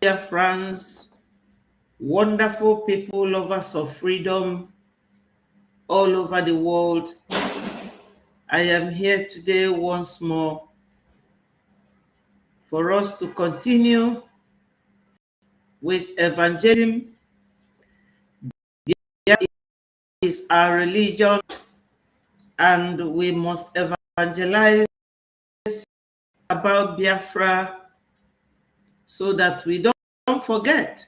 Biafrans, wonderful people, lovers of freedom all over the world. I am here today once more for us to continue with evangelism. Biafra is our religion, and we must evangelize about Biafra so that we don't forget.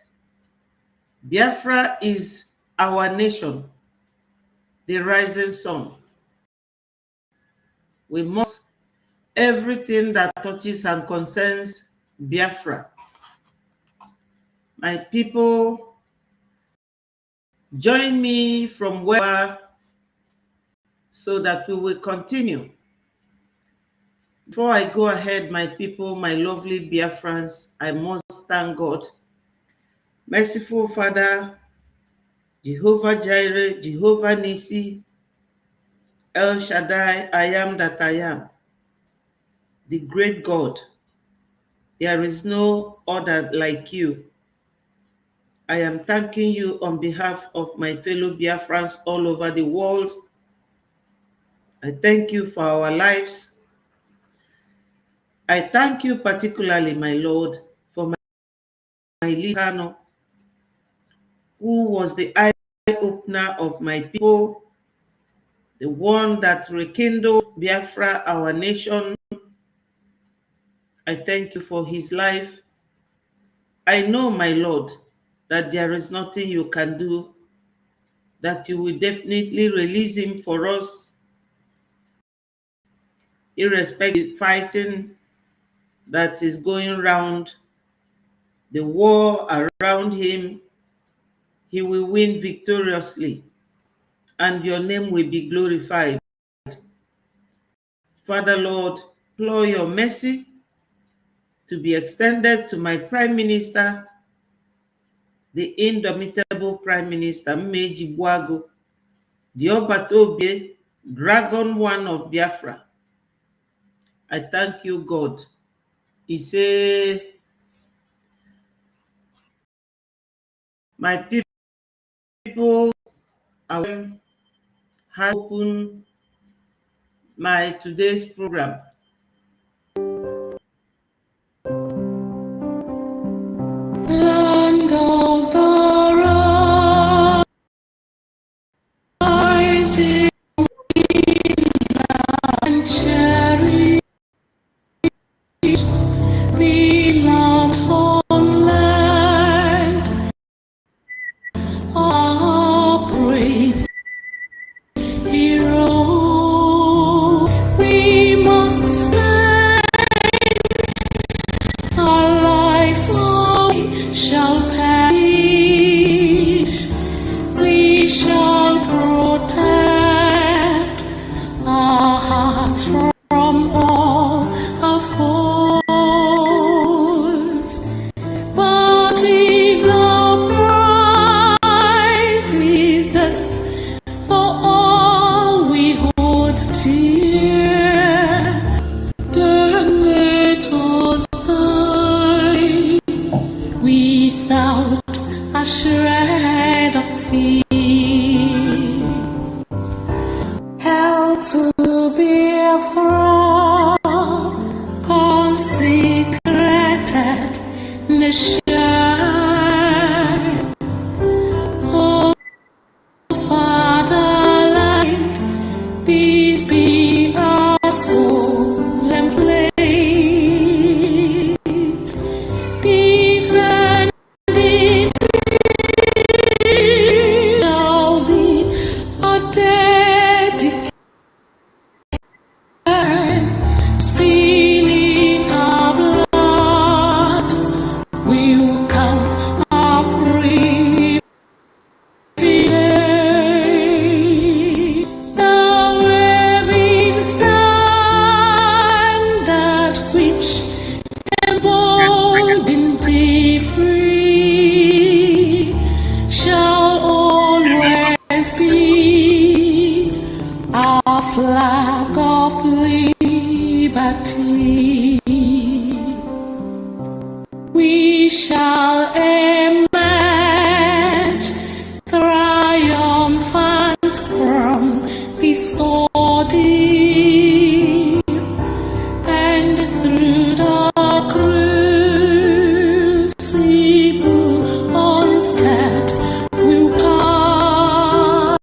Biafra is our nation, the rising sun. We must everything that touches and concerns Biafra. My people, join me from where so that we will continue. Before I go ahead, my people, my lovely Biafrans, I must thank God. Merciful Father, Jehovah Jireh, Jehovah Nisi, El Shaddai, I am that I am, the great God. There is no other like you. I am thanking you on behalf of my fellow Biafrans all over the world. I thank you for our lives. I thank you particularly, my Lord, for my leader, who was the eye-opener of my people, the one that rekindled Biafra, our nation. I thank you for his life. I know, my Lord, that there is nothing you can do, that you will definitely release him for us, irrespective of fighting that is going around, the war around him. He will win victoriously, and your name will be glorified. Father, Lord, implore your mercy to be extended to my Prime Minister, the indomitable Prime Minister, Mmeji Buago, the Obatobie, Dragon One of Biafra. I thank you, God. He said, my people, I will open my today's program. Land of the rising and cherry, beloved homeland, our brave hero. We must stand our lives, all shall perish. We shall protect our hearts from all our foes. But if the price is death for all we hold dear, then let us die without a shred of fear. Hell to Biafra, consecrated nation. Oh, Fatherland, peace be our solemn plate. Defend it shall be a dedication, spilling our blood will count our privilege. The waving standard which emboldened the free shall always be our flag of liberty. We shall and through the crucible unscared will pass,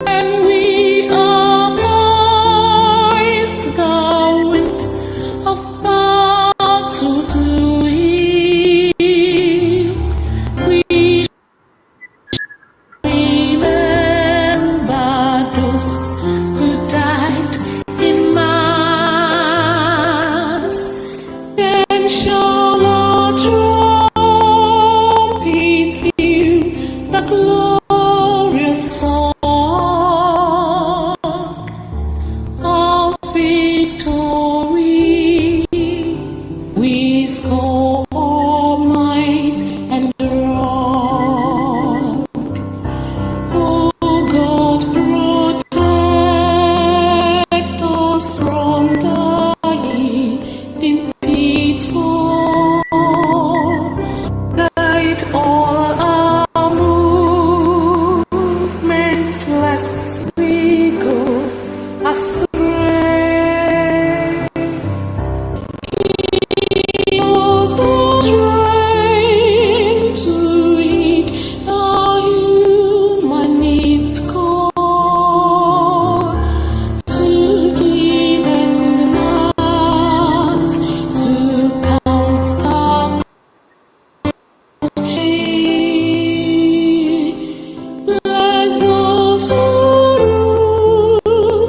and we are poised the wind of battle to heal. We remember those who died in mass. Then shall our trumpets peal the glorious song of victory. We score might and wrong. Oh God, protect us from dying in pitfall. Guide all our movements, lest we go astray. Give us the strength to heed our humanist call, to give and not to count the cost. Bless those who rule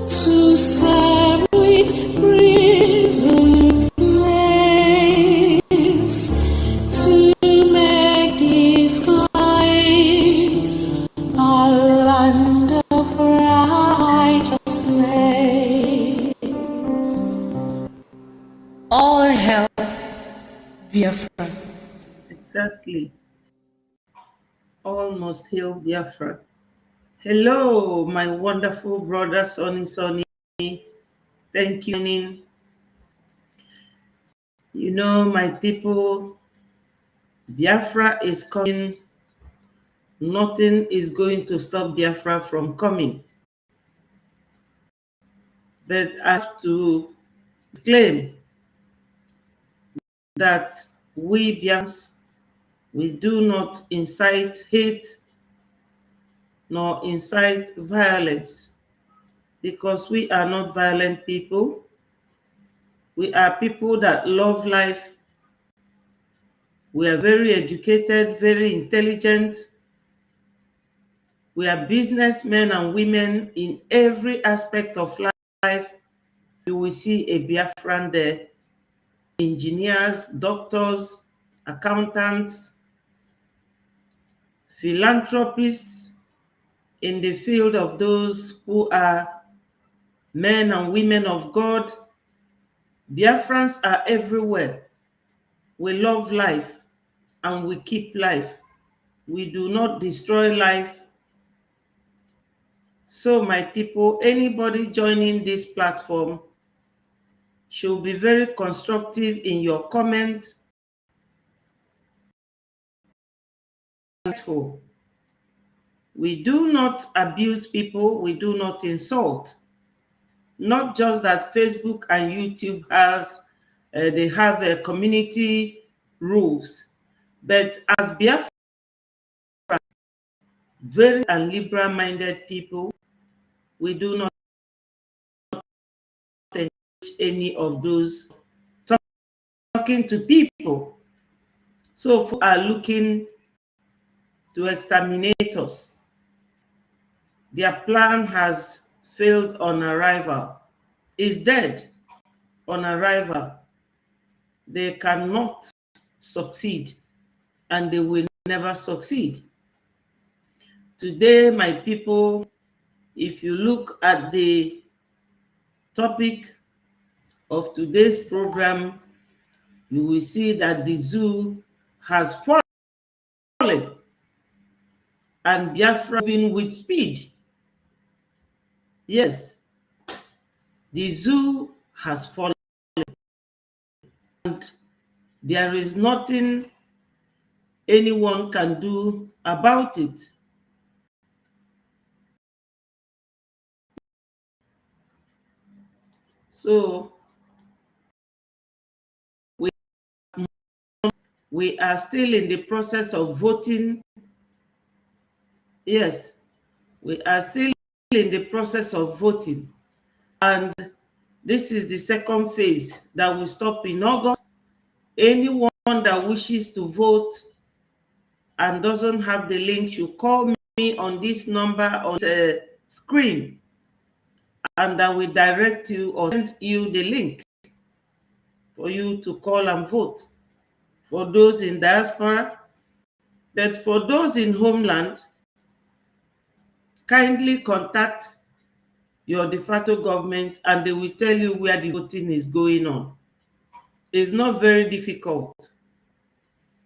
to serve with resolute grace, to make this kind a land of righteousness. All hail Biafra. Exactly. Almost hail Biafra. Hello, my wonderful brother Sonny. Thank you. You know, my people, Biafra is coming. Nothing is going to stop Biafra from coming. But I have to claim that we Biafrans, we do not incite hate nor incite violence, because we are not violent people. We are people that love life. We are very educated, very intelligent. We are businessmen and women in every aspect of life. You will see a Biafran there. Engineers, doctors, accountants, philanthropists in the field of those who are men and women of God. Biafrans are everywhere. We love life and we keep life. We do not destroy life. So my people, anybody joining this platform should be very constructive in your comments. We do not abuse people. We do not insult. Not just that Facebook and YouTube they have community rules, but as Biafra, very and liberal-minded people, we do not encourage any of those talking to people. So who are looking to exterminate us, their plan has failed on arrival, is dead on arrival. They cannot succeed, and they will never succeed. Today, my people, if you look at the topic of today's program, you will see that the zoo has fallen and Biafra moving with speed. Yes, the zoo has fallen and there is nothing anyone can do about it. So we are still in the process of voting. Yes, we are still in the process of voting. And this is the second phase that will stop in August. Anyone that wishes to vote and doesn't have the link should call me on this number on the screen, and I will direct you or send you the link for you to call and vote. For those in diaspora, but for those in homeland, kindly contact your de facto government and they will tell you where the voting is going on. It's not very difficult.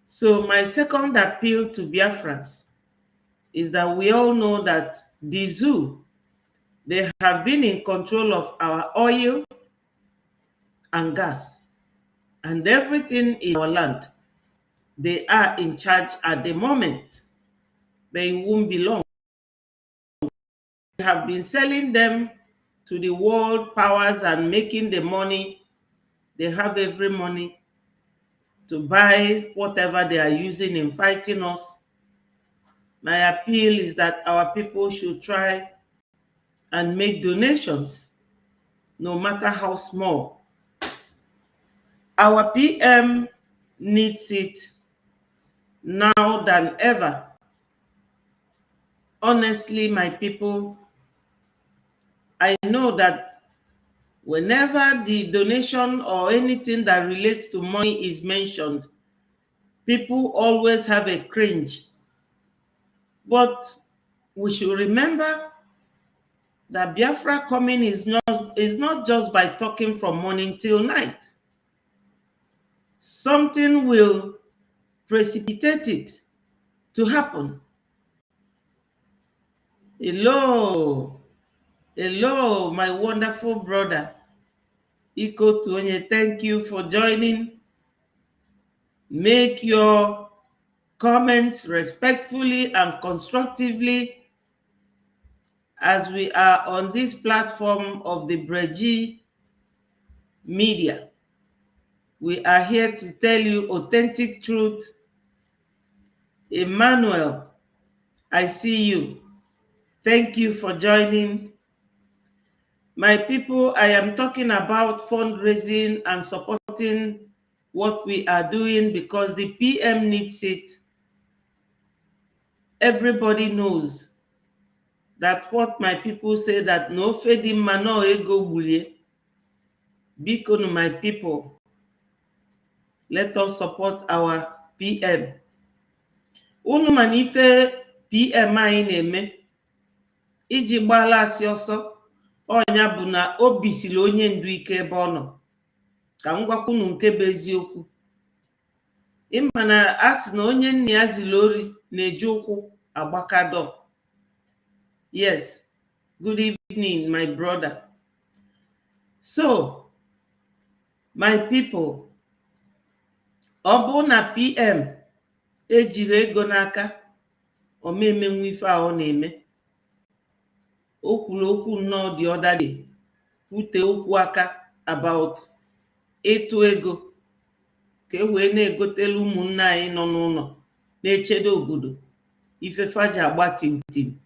So my second appeal to Biafrans is that we all know that the zoo, they have been in control of our oil and gas and everything in our land. They are in charge at the moment, but it won't be long. They have been selling them to the world powers and making the money. They have every money to buy whatever they are using in fighting us. My appeal is that our people should try and make donations, no matter how small. Our PM needs it now than ever. Honestly, my people, I know that whenever the donation or anything that relates to money is mentioned, people always have a cringe. But we should remember that Biafra coming is not just by talking from morning till night. Something will precipitate it to happen. Hello, hello, my wonderful brother. Iko Tuonye, thank you for joining. Make your comments respectfully and constructively as we are on this platform of the Breji media. We are here to tell you authentic truth. Emmanuel, I see you. Thank you for joining. My people, I am talking about fundraising and supporting what we are doing because the PM needs it. Everybody knows that what my people say that no feeding mano ego bulie. Bikonu, my people, let us support our PM. Unu manife PM anyị na-eme iji gbala asị ọsọ. Ọnya bụ na obi siri onye ndu ike ebe ọ nọ. Ka m gwakwunu nke bụ eziokwu. Ịma na a sị na onye nne ya ziri ori na-eji ụkwụ agbakadọ. Yes, good evening, my brother. So, my people, ọ bụ na PM ejiri ego n'aka, o memenwu ife a ọ na-eme. O kwuru okwu nnọọ the other day, kwute okwu aka about ịtụ ego ka e wee na-egotelu ụmụnne anyị nọ n'ụlọ na-echedo obodo ife faji agba timtim.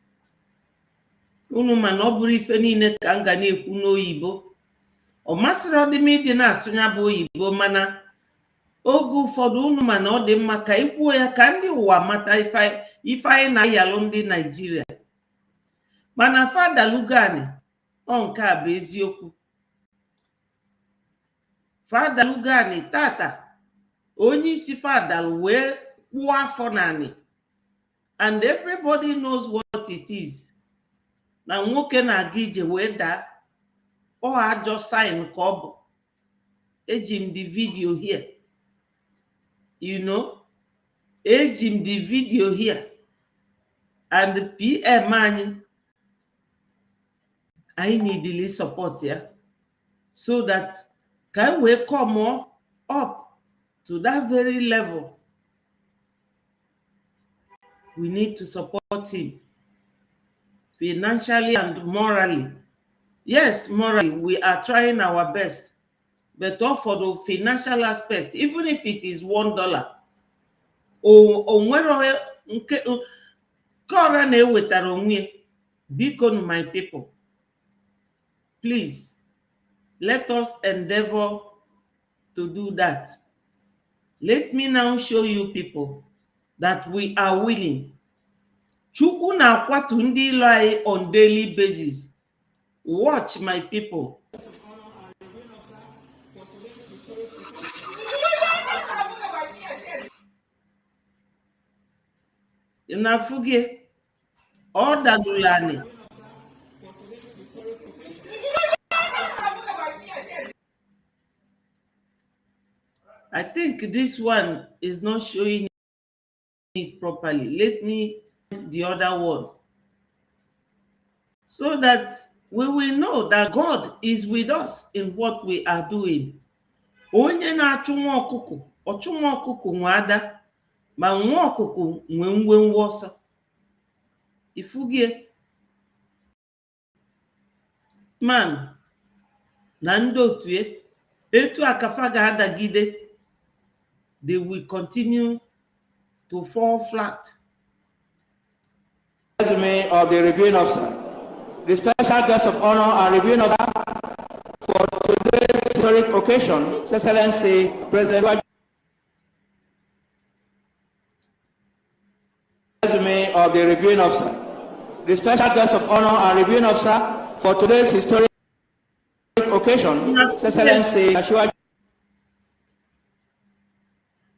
Unu ma na ọ bụrụ ife niile ka m ga na-ekwu n'oyibo. Ọ masịrị ọdịm ịdị na-asụnya bụ oyibo, mana oge ụfọdụ unu ma na ọ dị mma ka ikwuo ya ka ndị ụwa mata ife anyị na-ayalụ ndị Naijiria. Mana fadalugani, ọ nke a bụ eziokwu. Fadalugani tata, onye isi fadalụ wee kpụọ afọ naanị. And everybody knows what it is. Na nwoke na-aga ije wee daa, ọ ajọ sign ka ọ bụ. Eji m the video here. You know, eji m the video here. And the PM anyị needly support ya, so that can we come up to that very level. We need to support him financially and morally. Yes, morally, we are trying our best. But for the financial aspect, even if it is $1, onwere nke kora na-ewetara onwe biko, my people, please let us endeavor to do that. Let me now show you people that we are willing. Chukwu na-akwatu ndị ilo anyị on daily basis. Watch, my people. Inafugie ọ daduru ani. I think this one is not showing it properly. Let me the other one so that we will know that God is with us in what we are doing. Onye na-achụ nwa ọkụkụ, ọchụ nwa ọkụkụ nwe ada, ma nwa ọkụkụ nwe ngwenwe ọsọ. Ifugie man na ndị otu etu akafa ga-adagide, they will continue to fall flat. Resume of the reviewing officer. The special guest of honor and reviewing officer for today's historic occasion, His Excellency President. Resume of the reviewing officer. The special guest of honor and reviewing officer for today's historic occasion, His Excellency.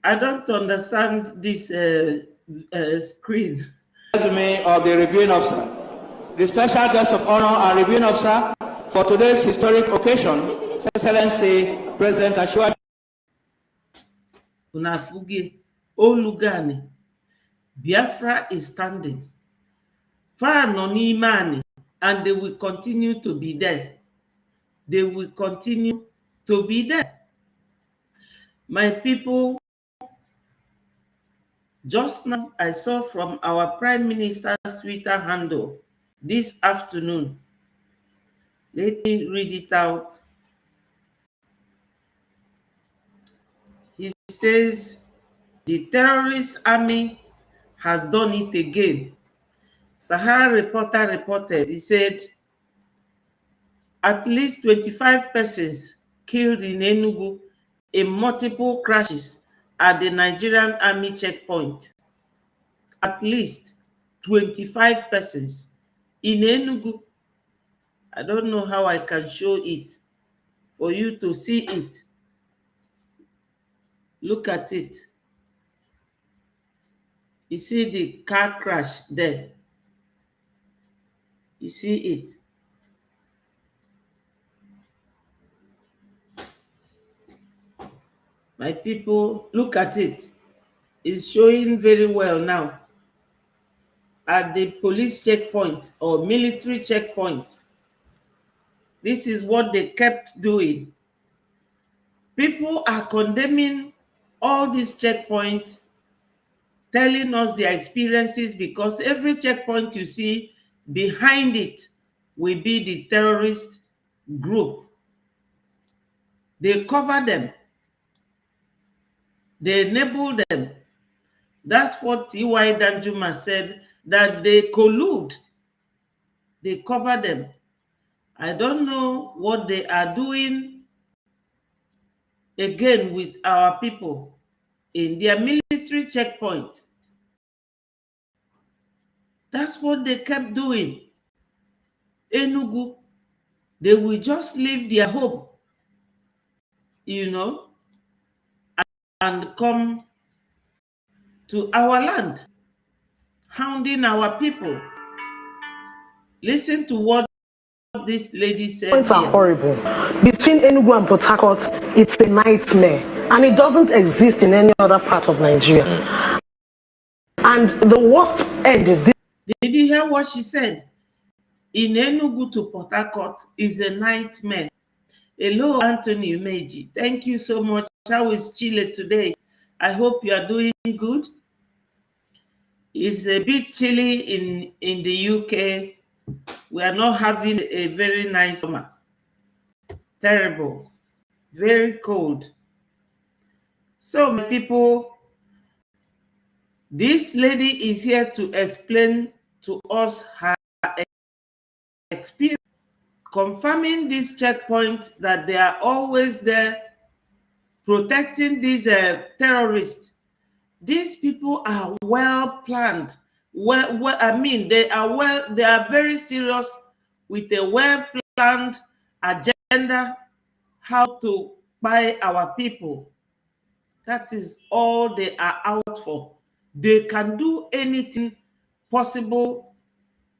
I don't understand this screen. Resume of the reviewing officer. The special guest of honor and reviewing officer for today's historic occasion, His Excellency President Ashua. Unafugie Olugani. Biafra is standing. Far no n'ime, and they will continue to be there. They will continue to be there. My people, just now I saw from our Prime Minister's Twitter handle this afternoon. Let me read it out. He says, the terrorist army has done it again. Sahara Reporter reported, he said, at least 25 persons killed in Enugu in multiple crashes at the Nigerian Army checkpoint. At least 25 persons in Enugu. I don't know how I can show it for you to see it. Look at it. You see the car crash there. You see it. My people, look at it. It's showing very well now. At the police checkpoint or military checkpoint. This is what they kept doing. People are condemning all these checkpoints, telling us their experiences, because every checkpoint you see, behind it will be the terrorist group. They cover them. They enable them. That's what T.Y. Danjuma said, that they collude. They cover them. I don't know what they are doing again with our people in their military checkpoint. That's what they kept doing. Enugu, they will just leave their home, you know, and come to our land, hounding our people. Listen to what this lady said. Points are horrible. Between Enugu and Port Harcourt, it's a nightmare, and it doesn't exist in any other part of Nigeria. And the worst end is this. Did you hear what she said? In Enugu to Port Harcourt is a nightmare. Hello, Anthony Meji. Thank you so much. How is Chile today? I hope you are doing good. It's a bit chilly in the UK. We are not having a very nice summer. Terrible. Very cold. So, my people, this lady is here to explain to us her experience, confirming this checkpoint that they are always there protecting these terrorists. These people are well planned. They are very serious with a well planned agenda how to buy our people. That is all they are out for. They can do anything possible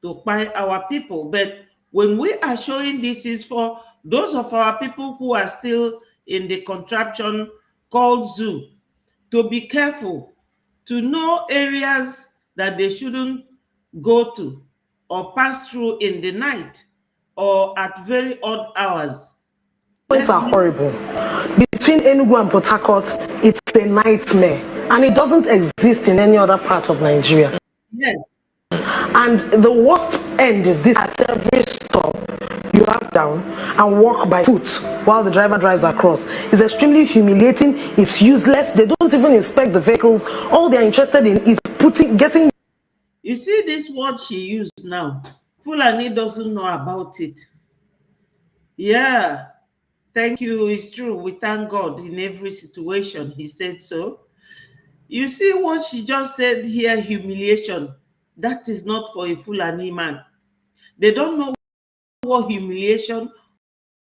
to buy our people. But when we are showing this is for those of our people who are still in the contraption called zoo, to be careful, to know areas that they shouldn't go to or pass through in the night or at very odd hours. Points are horrible. Between Enugu and Port Harcourt, it's a nightmare. And it doesn't exist in any other part of Nigeria. Yes. And the worst end is this: at every stop, you have down and walk by foot while the driver drives across. It's extremely humiliating. It's useless. They don't even inspect the vehicles. All they're interested in is getting. You see this word she used now. Fulani doesn't know about it. Yeah. Thank you. It's true. We thank God in every situation. He said so. You see what she just said here, humiliation. That is not for a Fulani man. They don't know what humiliation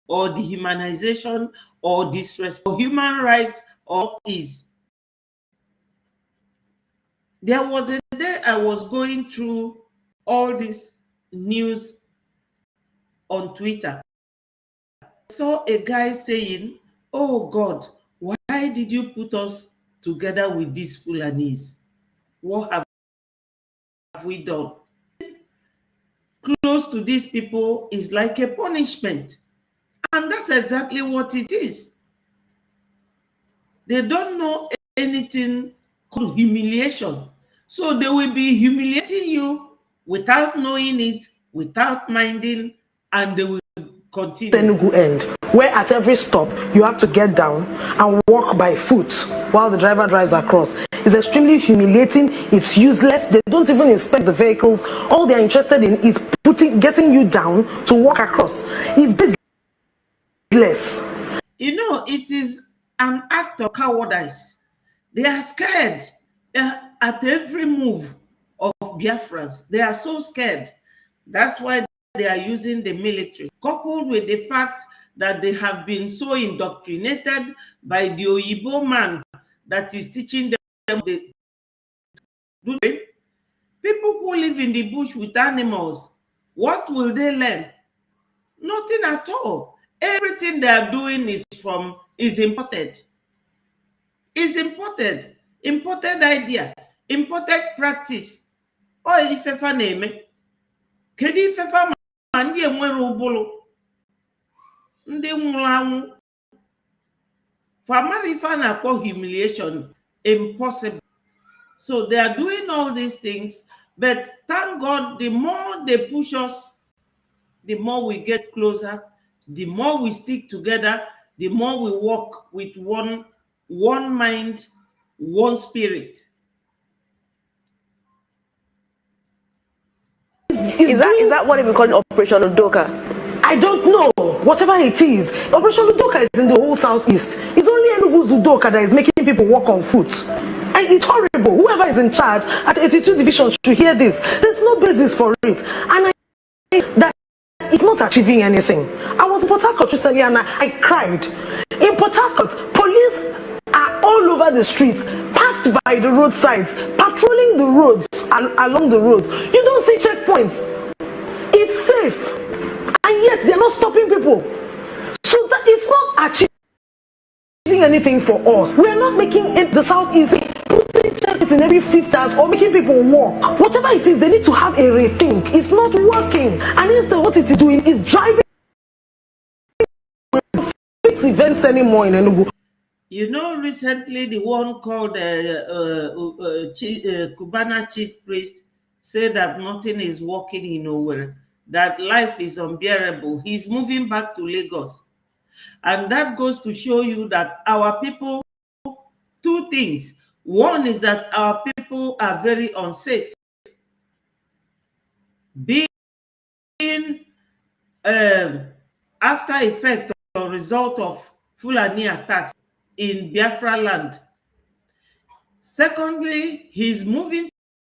or dehumanization or disrespect for human rights or is. There was a day I was going through all this news on Twitter. I saw a guy saying, "Oh God, why did you put us together with these Fulanis? What have we done?" Close to these people is like a punishment. And that's exactly what it is. They don't know anything called humiliation. So they will be humiliating you without knowing it, without minding, and they will continue. Enugu end, where at every stop you have to get down and walk by foot while the driver drives across. It's extremely humiliating. It's useless. They don't even inspect the vehicles. All they're interested in is getting you down to walk across. It's business. You know, it is an act of cowardice. They are scared at every move of Biafrans. They are so scared. That's why they are using the military, coupled with the fact that they have been so indoctrinated by the Oyibo man that is teaching them the people who live in the bush with animals. What will they learn? Nothing at all. Everything they are doing is imported. Is imported. Imported idea. Imported practice. Oh, ifefa na-eme. Kedu ifefa ma ndị enwere ụbụlụ? Ndị nwụrụ anwụ. For Amarifa na-akpọ humiliation impossible. So they are doing all these things, but thank God, the more they push us, the more we get closer, the more we stick together, the more we walk with one mind, one spirit. Is that what we call Operation Udoka? I don't know. Whatever it is, Operation Udoka is in the whole southeast. It's only Enugu's Udoka that is making people walk on foot. And it's horrible. Whoever is in charge at 82 Division should hear this. There's no basis for it. And I think that it's not achieving anything. I was in Port Harcourt recently and I cried. In Port Harcourt, police are all over the streets, parked by the roadsides, patrolling the roads along the roads. You don't see checkpoints. It's safe. And yet they're not stopping people. So that it's not achieving anything for us. We're not making it the south easy. Putting checkpoints in every 5th house or making people walk. Whatever it is, they need to have a rethink. It's not working. And instead what it is doing is driving fix events anymore in Enugu. You know, recently the one called Cubana chief priest said that nothing is working in Owerri. that life is unbearable, he's moving back to Lagos. And that goes to show you that our people, two things. One is that our people are very unsafe. Being after effect or result of Fulani attacks in Biafra land. Secondly, his moving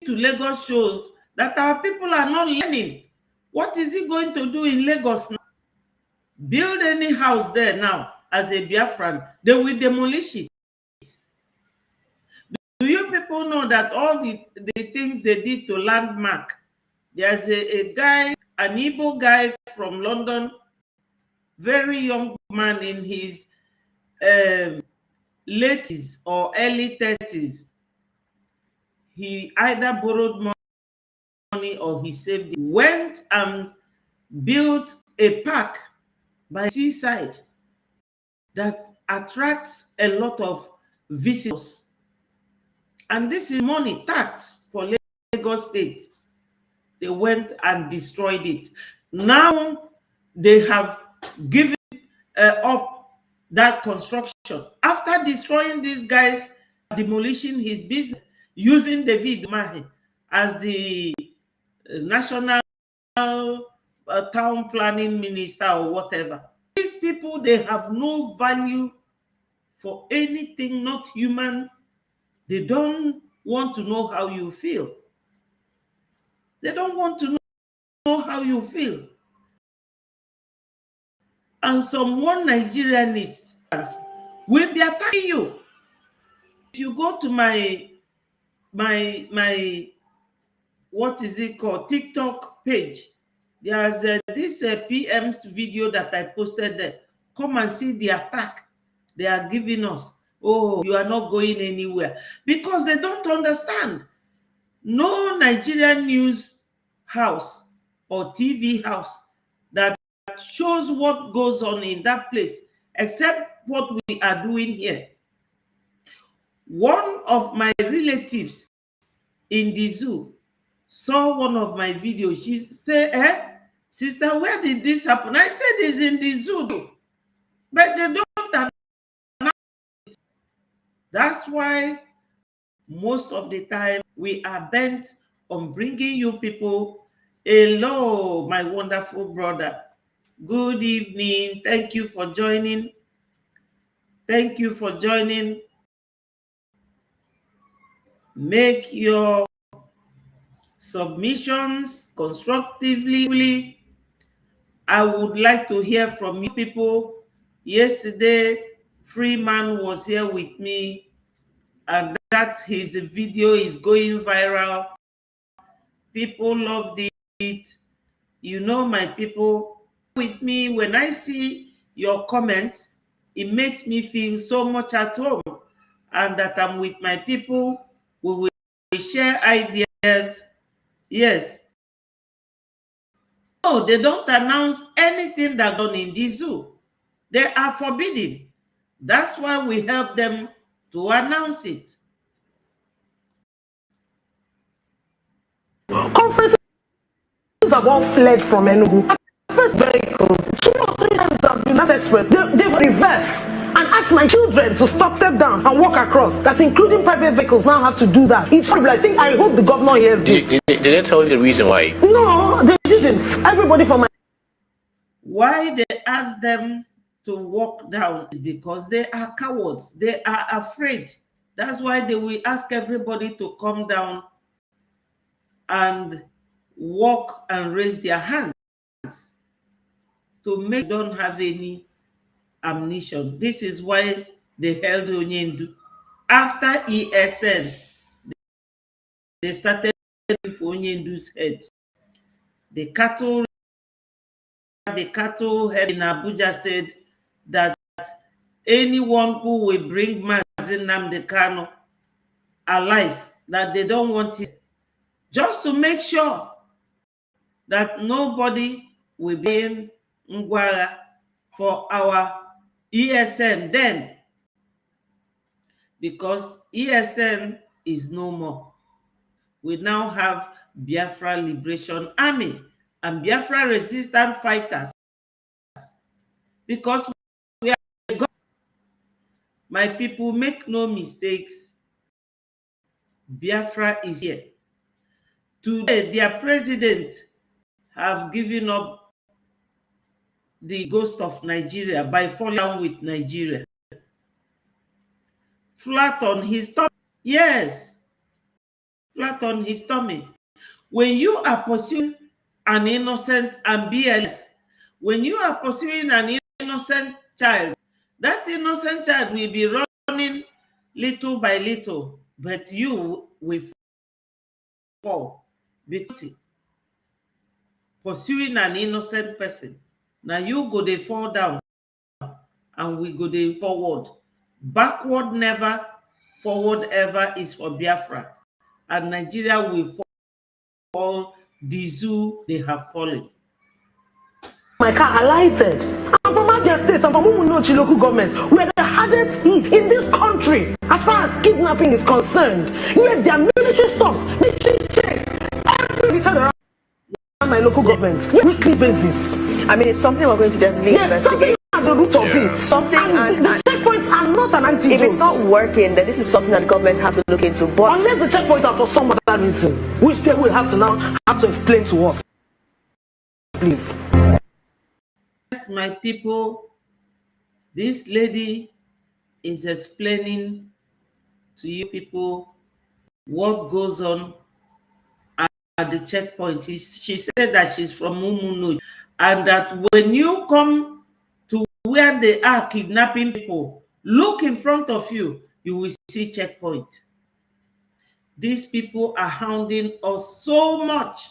to Lagos shows that our people are not learning. What is he going to do in Lagos now? Build any house there now as a Biafran, they will demolish it. Do you people know that all the things they did to landmark? There's a guy, an Igbo guy from London, very young man in his late 30s or early 30s. He either borrowed money or he saved it. Went and built a park by seaside that attracts a lot of visitors. And this is money tax for Lagos State. They went and destroyed it. Now they have given up that construction. After destroying these guys, demolishing his business, using David Umahi as the national town planning minister or whatever. These people, they have no value for anything, not human. They don't want to know how you feel. They don't want to know how you feel. And some one Nigerianists will be attacking you. If you go to my what is it called, TikTok page, there's this PM's video that I posted there. Come and see the attack they are giving us. Oh, you are not going anywhere. Because they don't understand. No Nigerian news house or TV house that shows what goes on in that place, except what we are doing here. One of my relatives in the zoo saw one of my videos. She said, sister, where did this happen? I said, it's in the zoo. But they don't announce it. That's why most of the time we are bent on bringing you people. Hello, my wonderful brother. Good evening. Thank you for joining. Thank you for joining. Make your submissions constructively. I would like to hear from you people. Yesterday, Freeman was here with me, and that his video is going viral. People loved it. You know, my people with me, when I see your comments, it makes me feel so much at home, and that I'm with my people. We will share ideas. Yes. No, they don't announce anything that's done in the zoo. They are forbidden. That's why we help them to announce it. Conferences have all fled from Enugu. First vehicles, 2 or 3 times have been that express. They reverse and ask my children to stop, step down, and walk across. That's including private vehicles now have to do that. It's horrible. I hope the governor hears this. Did they tell you the reason why? No, they didn't. Everybody from my... Why they ask them to walk down is because they are cowards. They are afraid. That's why they will ask everybody to come down and walk and raise their hands to make don't have any ammunition. This is why they held Onyendu. After ESN, they started for Onyendu's head. The cattle head in Abuja said that anyone who will bring Mazi Nnamdi Kanu alive, that they don't want it, just to make sure that nobody will be in Ngwara for our ESN then, because ESN is no more. We now have Biafra Liberation Army. and Biafra resistant fighters, because we are God. My people, make no mistakes. Biafra is here. Today, their president have given up the ghost of Nigeria by falling down with Nigeria. Flat on his tummy. Yes, flat on his tummy. When you are pursuing an innocent and BLS, when you are pursuing an innocent child, that innocent child will be running little by little, but you will fall because pursuing an innocent person. Now you go dey fall down and we go dey forward. Backward never, forward ever is for Biafra. And Nigeria will fall the zoo they have fallen. My car alighted. I'm from Abia State, I'm from Umunochi local government. We're the hardest hit in this country as far as kidnapping is concerned. Yet there are military stops, military checks, every turn around my local government, weekly basis. I mean, it's something we're going to definitely investigate. Something at the root of it. Something, and the checkpoints are not an antidote. If it's not working, then this is something that the government has to look into. But unless the checkpoints are for some other reason, which they will have to now have to explain to us. Please. Yes, my people, this lady is explaining to you people what goes on at the checkpoint. She said that she's from Umunochi, and that when you come to where they are kidnapping people, look in front of you, you will see checkpoint. These people are hounding us so much.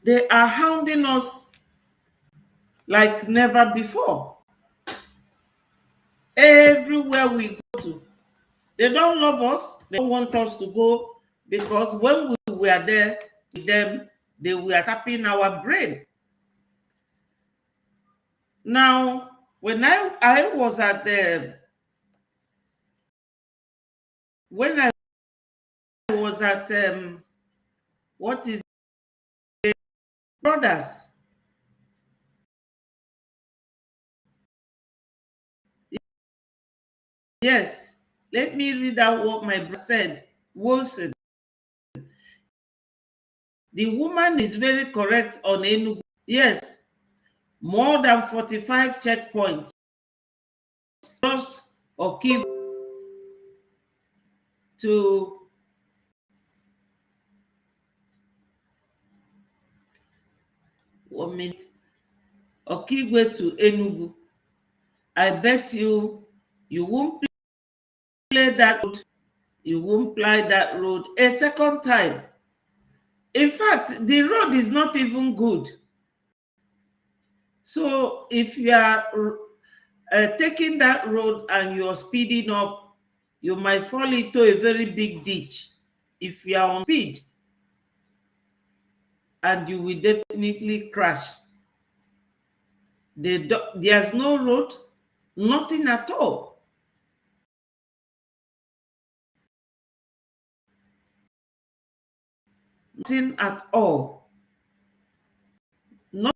They are hounding us like never before. Everywhere we go to, they don't love us. They don't want us to go, because when we were there with them, they were tapping our brain. Now, when I was at the, when I was at what is it? Brothers. Yes, let me read out what my brother said. Wilson. The woman is very correct on Enugu. Yes, more than 45 checkpoints. Just or keep to one minute. Okigwe to Enugu. I bet you won't play that road. You won't play that road a second time. In fact, the road is not even good. So if you are taking that road and you're speeding up, you might fall into a very big ditch if you are on speed, and you will definitely crash. There's no road, nothing at all. Nothing at all. Not,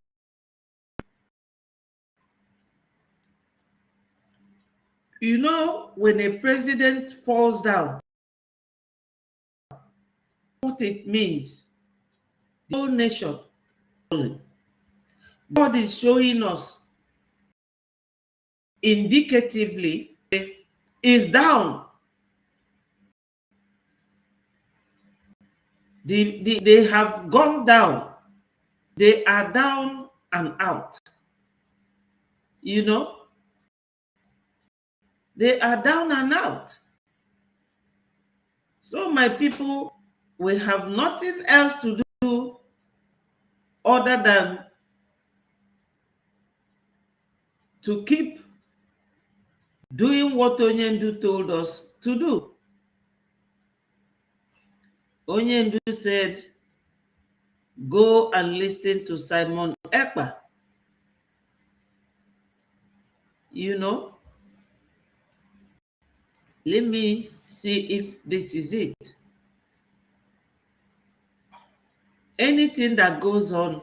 you know, when a president falls down, what it means, the whole nation. God is showing us indicatively is down. They have gone down. They are down and out. You know, they are down and out. So my people, we have nothing else to do other than to keep doing what Onyendu told us to do. Onyendu said, go and listen to Simon Ekpa. You know, let me see if this is it. Anything that goes on,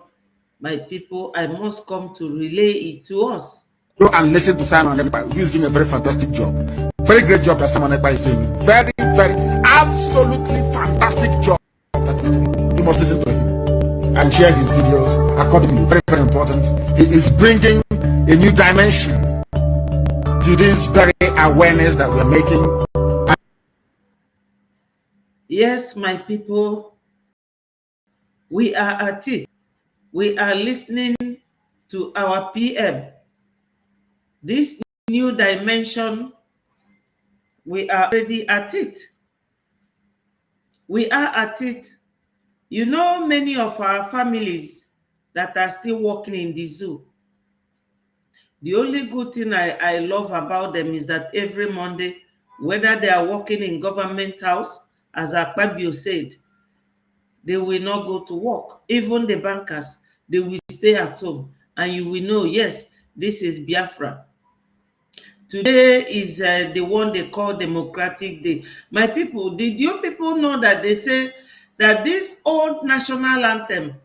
my people, I must come to relay it to us. Go and listen to Simon Ekpa. He's doing a very fantastic job. Very great job that Simon Ekpa is doing. Very, very, absolutely fantastic job that he's doing. You must listen to him and share his videos accordingly. Very, very important. He is bringing a new dimension to this very awareness that we're making. Yes, my people, we are at it. We are listening to our PM. This new dimension, we are already at it. We are at it. You know, many of our families that are still working in the zoo. The only good thing I love about them is that every Monday, whether they are working in government house, as Akpabio said, they will not go to work. Even the bankers, they will stay at home. And you will know, yes, this is Biafra. Today is the one they call Democratic Day. My people, did you people know that they say that this old national anthem,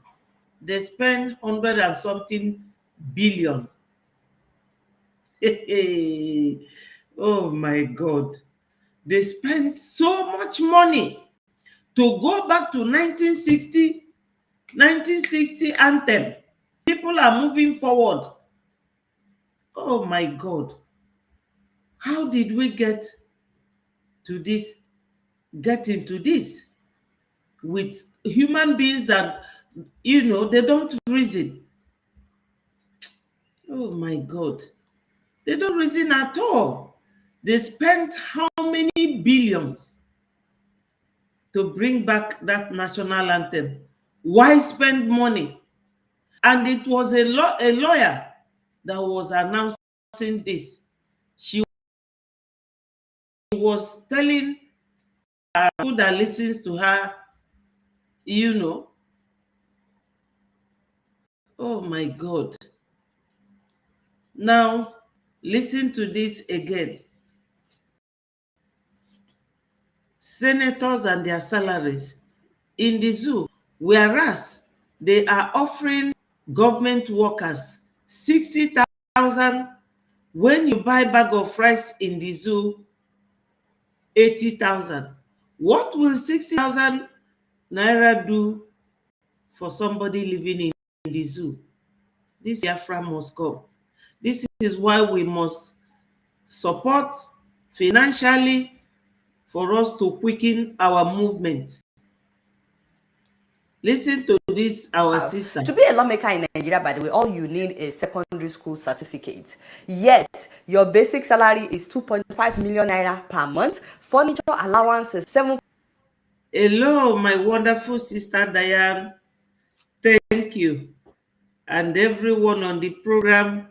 they spend 100 and something billion. Oh my God. They spent so much money to go back to 1960 anthem. People are moving forward. Oh my God. How did we get into this with human beings that, you know, they don't reason? Oh my God. They don't reason at all. They spent how many billions to bring back that national anthem? Why spend money? And it was a lawyer that was announcing this. She was telling people that listens to her, you know, oh my God. Now, listen to this again. Senators and their salaries in the zoo, whereas they are offering government workers 60,000. When you buy a bag of rice in the zoo, 80,000. What will 60,000 naira do for somebody living in the zoo? This Biafra must come. This is why we must support financially for us to quicken our movement. Listen to this, our sister. To be a lawmaker in Nigeria, by the way, all you need is secondary school certificate. Yet, your basic salary is 2.5 million naira per month. Furniture allowance is 7. Hello, my wonderful sister Diane. Thank you. And everyone on the program.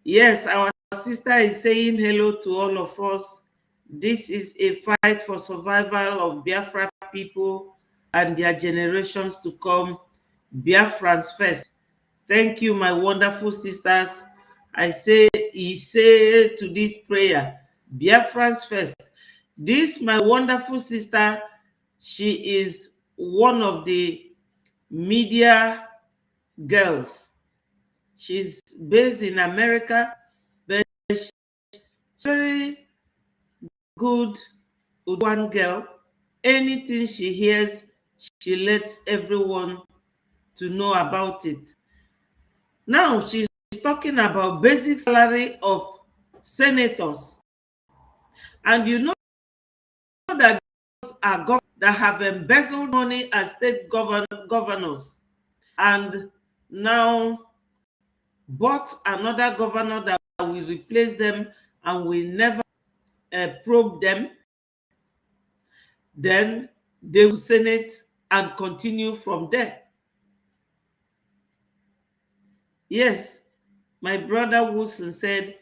Yes, our sister is saying hello to all of us. This is a fight for survival of Biafra people and their generations to come. Biafrans first. Thank you, my wonderful sisters. I say to this prayer, Biafrans first. This, my wonderful sister, she is one of the media girls. She's based in America, but she's very good one girl. Anything she hears, she lets everyone to know about it. Now she's talking about basic salary of senators. And you know that are governors that have embezzled money as state governors, and now bought another governor that will replace them and will never probe them. Then they will Senate and continue from there. Yes, my brother Wilson said,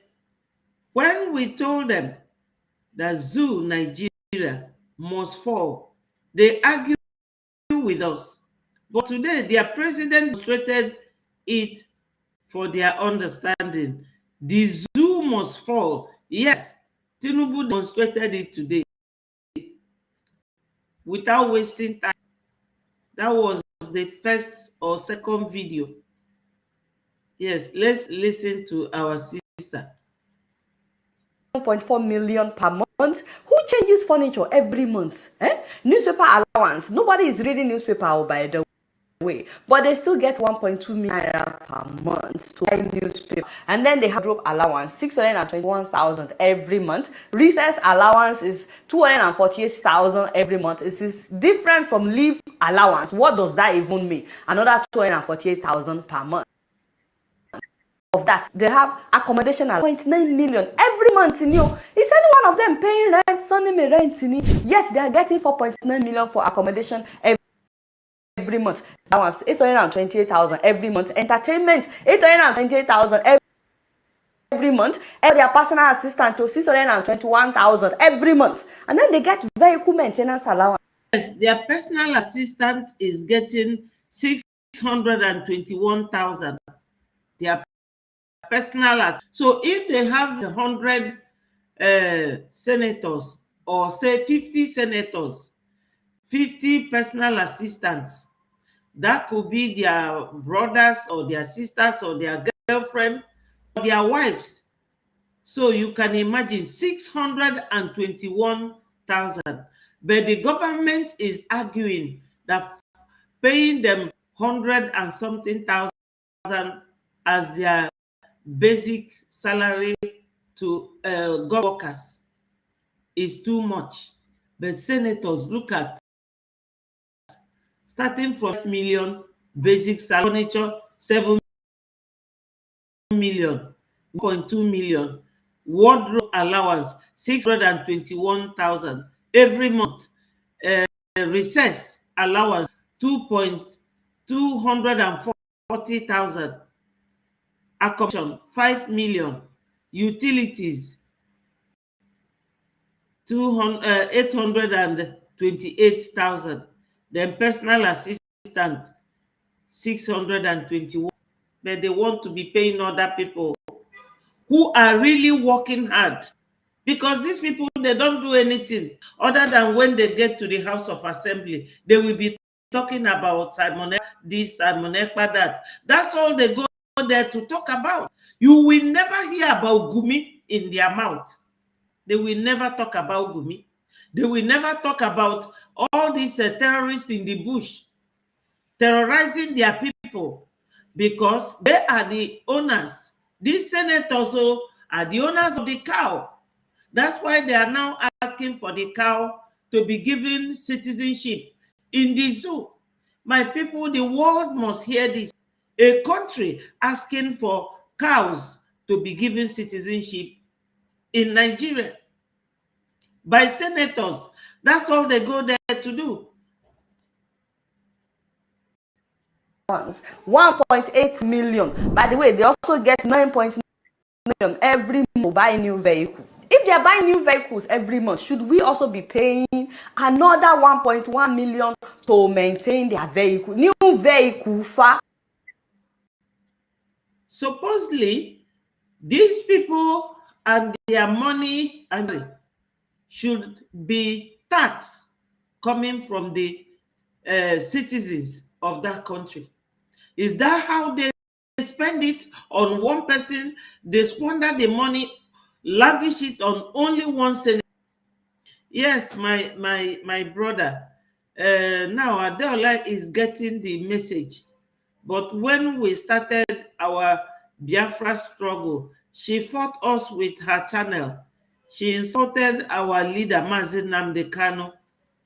when we told them that Zoo Nigeria must fall, they argue with us. But today, their president demonstrated it for their understanding. The zoo must fall. Yes, Tinubu demonstrated it today without wasting time. That was the first or second video. Yes, let's listen to our sister. 1.4 million per month. Who changes furniture every month? Newspaper allowance. Nobody is reading newspaper, by the way, but they still get 1.2 million per month to buy newspaper. And then they have wardrobe allowance, 621,000 every month. Recess allowance is 248,000 every month. It is different from leave allowance. What does that even mean? Another 248,000 per month. Of that, they have accommodation at 0.9 million every month. Is any one of them paying rent, sending me rent? Yet they are getting 4.9 million for accommodation every month. That was 828,000 every month. Entertainment, 828,000 every month. And their personal assistant to 621,000 every month. And then they get vehicle maintenance allowance. Yes, their personal assistant is getting 621,000. Their personal assistant. So if they have 100 senators, or say 50 senators, 50 personal assistants, that could be their brothers or their sisters or their girlfriend or their wives. So you can imagine 621,000. But the government is arguing that paying them 100 and something thousand as their basic salary to workers is too much. But senators, look at, starting from 5 million basic salary, furniture 7 million, 1.2 million, wardrobe allowance 621,000 every month, recess allowance 2,240,000, accommodation 5 million, utilities 828,000, then personal assistant 621. But they want to be paying other people who are really working hard, because these people, they don't do anything other than when they get to the House of Assembly, they will be talking about Simon this, Simon Ekpa that. That's all they go there to talk about. You will never hear about Gumi in their mouth. They will never talk about Gumi. They will never talk about all these terrorists in the bush terrorizing their people, because they are the owners. These senators are the owners of the cow. That's why they are now asking for the cow to be given citizenship in the zoo. My people, the world must hear this. A country asking for cows to be given citizenship in Nigeria by senators. That's all they go there to do. 1.8 million. By the way, they also get 9.9 million every month to buy new vehicle. If they are buying new vehicles every month, should we also be paying another 1.1 million to maintain their vehicle? New vehicle for? Supposedly, these people and their money and should be tax coming from the citizens of that country. Is that how they spend it on one person? They squander the money, lavish it on only one senator. Yes, my brother. Now Adeola is getting the message. But when we started our Biafra struggle, she fought us with her channel. She insulted our leader, Mazi Nnamdi Kanu.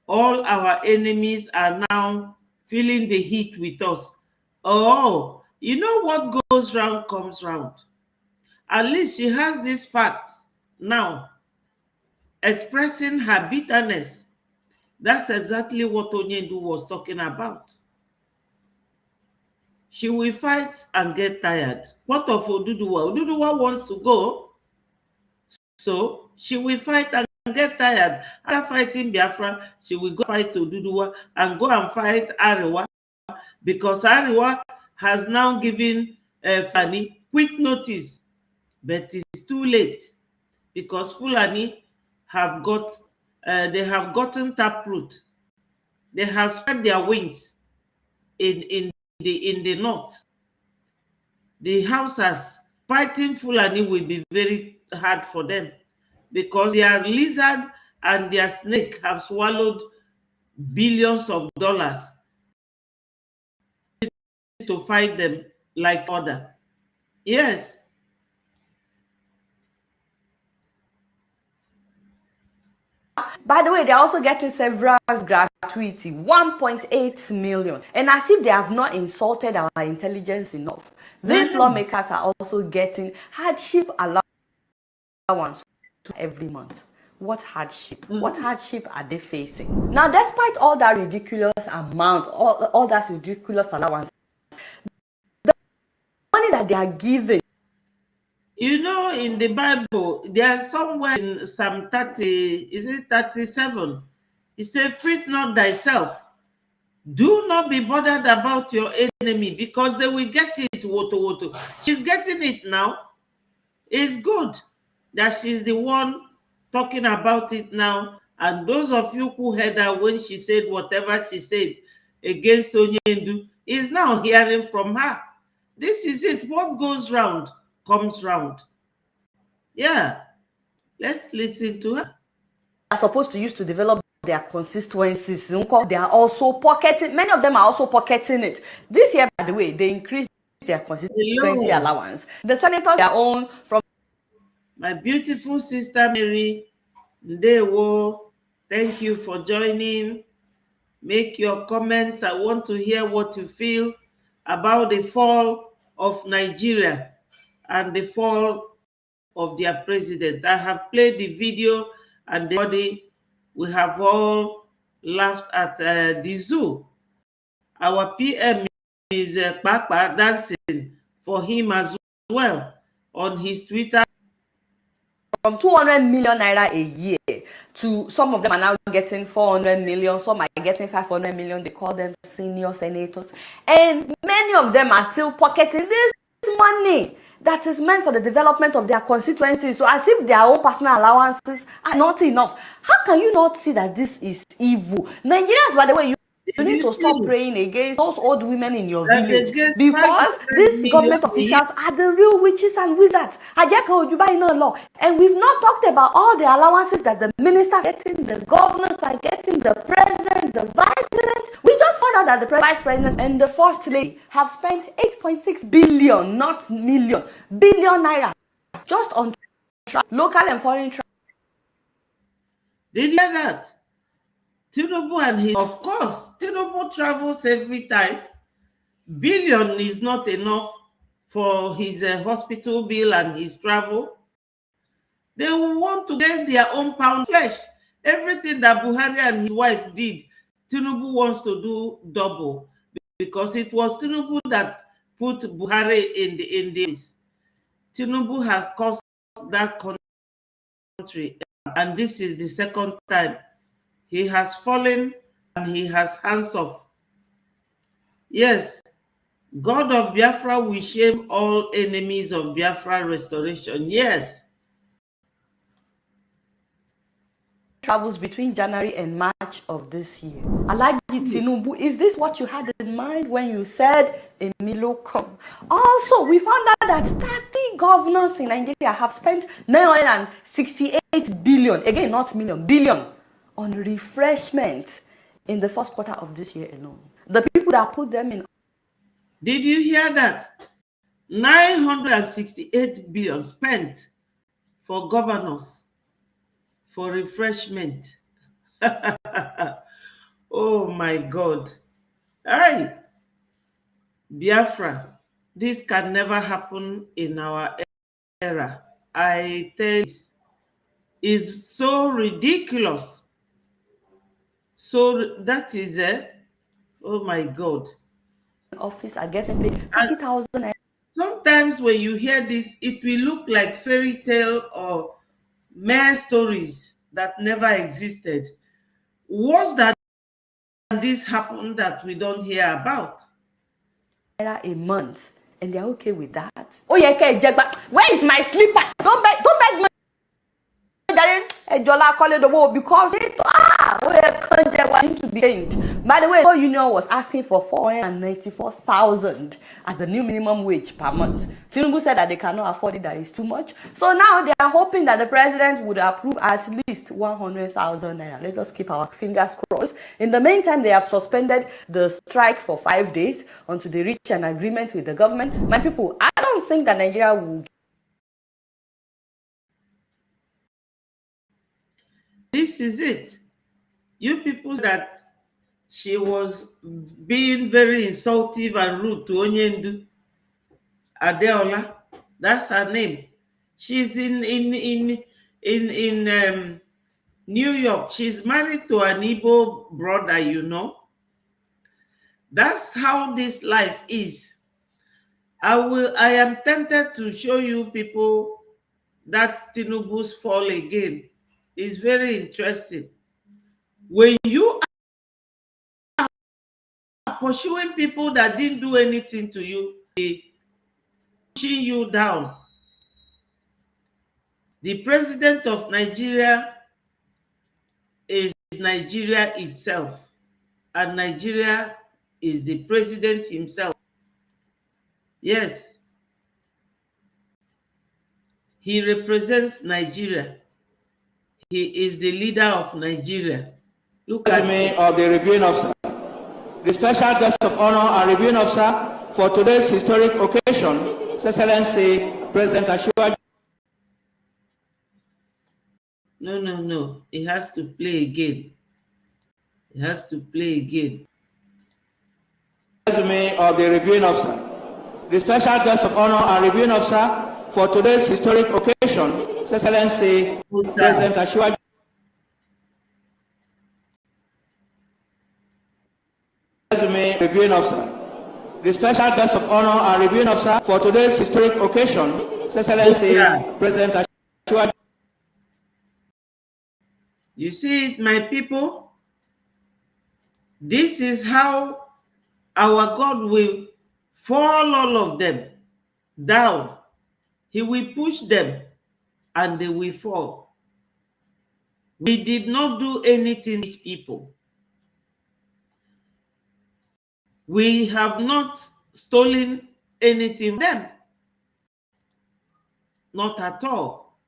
All our enemies are now feeling the heat with us. Oh, you know what goes round comes round. At least she has these facts now, expressing her bitterness. That's exactly what Onyendu was talking about. She will fight and get tired. What of Oduduwa? Oduduwa wants to go, so she will fight and get tired. After fighting Biafra, she will go fight Oduduwa and go and fight Arewa, because Arewa has now given Fulani quick notice, but it's too late, because Fulani have they have gotten taproot. They have spread their wings. in the north. The Hausas fighting Fulani will be very hard for them because their lizard and their snake have swallowed billions of dollars to fight them like other. Yes. By the way, they're also getting severance gratuity, 1.8 million. And as if they have not insulted our intelligence enough, these lawmakers are also getting hardship allowance every month. What hardship? What hardship are they facing? Now, despite all that ridiculous amount, all that ridiculous allowance, the money that they are giving. You know, in the Bible, there's somewhere in Psalm 30, is it 37? It says, "Fret not thyself. Do not be bothered about your enemy, because they will get it, woto woto." She's getting it now. It's good that she's the one talking about it now. And those of you who heard her when she said whatever she said against Onyendu is now hearing from her. This is it. What goes round comes round. Yeah. Let's listen to her. Are supposed to use to develop their constituencies. They are also pocketing, many of them are also pocketing it. This year, by the way, they increased their constituency allowance. The senators, their own from. My beautiful sister Mary Ndewo, thank you for joining. Make your comments. I want to hear what you feel about the fall of Nigeria and the fall of their president. I have played the video and the body. We have all laughed at the zoo. Our PM is Papa dancing for him as well on his Twitter. From 200 million naira a year to some of them are now getting 400 million, some are getting 500 million. They call them senior senators. And many of them are still pocketing this money that is meant for the development of their constituencies. So as if their own personal allowances are not enough. How can you not see that this is evil? Nigerians, by the way, you need to stop praying against those old women in your village, because these government officials are the real witches and wizards. And we've not talked about all the allowances that the ministers are getting, the governors are getting, the president, the vice president. We just found out that the vice president and the first lady have spent 8.6 billion, not million, billion naira just on local and foreign travel. Did you hear that? Tinubu and his, of course, Tinubu travels every time. Billion is not enough for his hospital bill and his travel. They will want to get their own pound flesh. Everything that Buhari and his wife did, Tinubu wants to do double, because it was Tinubu that put Buhari in the Tinubu has cost that country, and this is the second time he has fallen and he has hands off. Yes, God of Biafra will shame all enemies of Biafra restoration. Yes. Travels between January and March of this year. Alhaji Tinubu, is this what you had in mind when you said Emilo come? Also, we found out that 30 governors in Nigeria have spent 968 billion, again not million, billion, on refreshment in the first quarter of this year alone. The people that put them in. Did you hear that? 968 billion spent for governors for refreshment. Oh my God. Aye. Biafra, this can never happen in our era. I tell you, it's so ridiculous. So that is it. Oh my God. Office are getting paid 50,000. Sometimes when you hear this, it will look like fairy tale or mere stories that never existed. What's that this happened that we don't hear about? A month, and they're okay with that. Oh yeah, okay, where is my slipper? Don't beg my darling. Jola call it the wall because to be gained. By the way, the union was asking for 494,000 as the new minimum wage per month. Tinubu said that they cannot afford it, that is too much. So now they are hoping that the president would approve at least 100,000 naira. Let us keep our fingers crossed. In the meantime, they have suspended the strike for 5 days until they reach an agreement with the government. My people, I don't think that Nigeria will. This is it. You people that she was being very insultive and rude to Onyendu Adeola. That's her name. She's in New York. She's married to an Igbo brother, you know. That's how this life is. I am tempted to show you people that Tinubu's fall again. It's very interesting. When you are pursuing people that didn't do anything to you, they pushing you down. The president of Nigeria is Nigeria itself, and Nigeria is the president himself. Yes, he represents Nigeria. He is the leader of Nigeria. Look at me of the reviewing officer, the special guest of honor and reviewing officer for today's historic occasion, His Excellency President Ashua. No. It has to play again. It has to play again. Resume of the reviewing officer, the special guest of honor and reviewing officer for today's historic occasion, His Excellency President Ashua. Resume reviewing officer, the special guest of honor and reviewing officer for today's historic occasion, His Excellency President Ashua. You see it, my people? This is how our God will fall all of them down. He will push them and they will fall. We did not do anything to these people. We have not stolen anything from them. Not at all.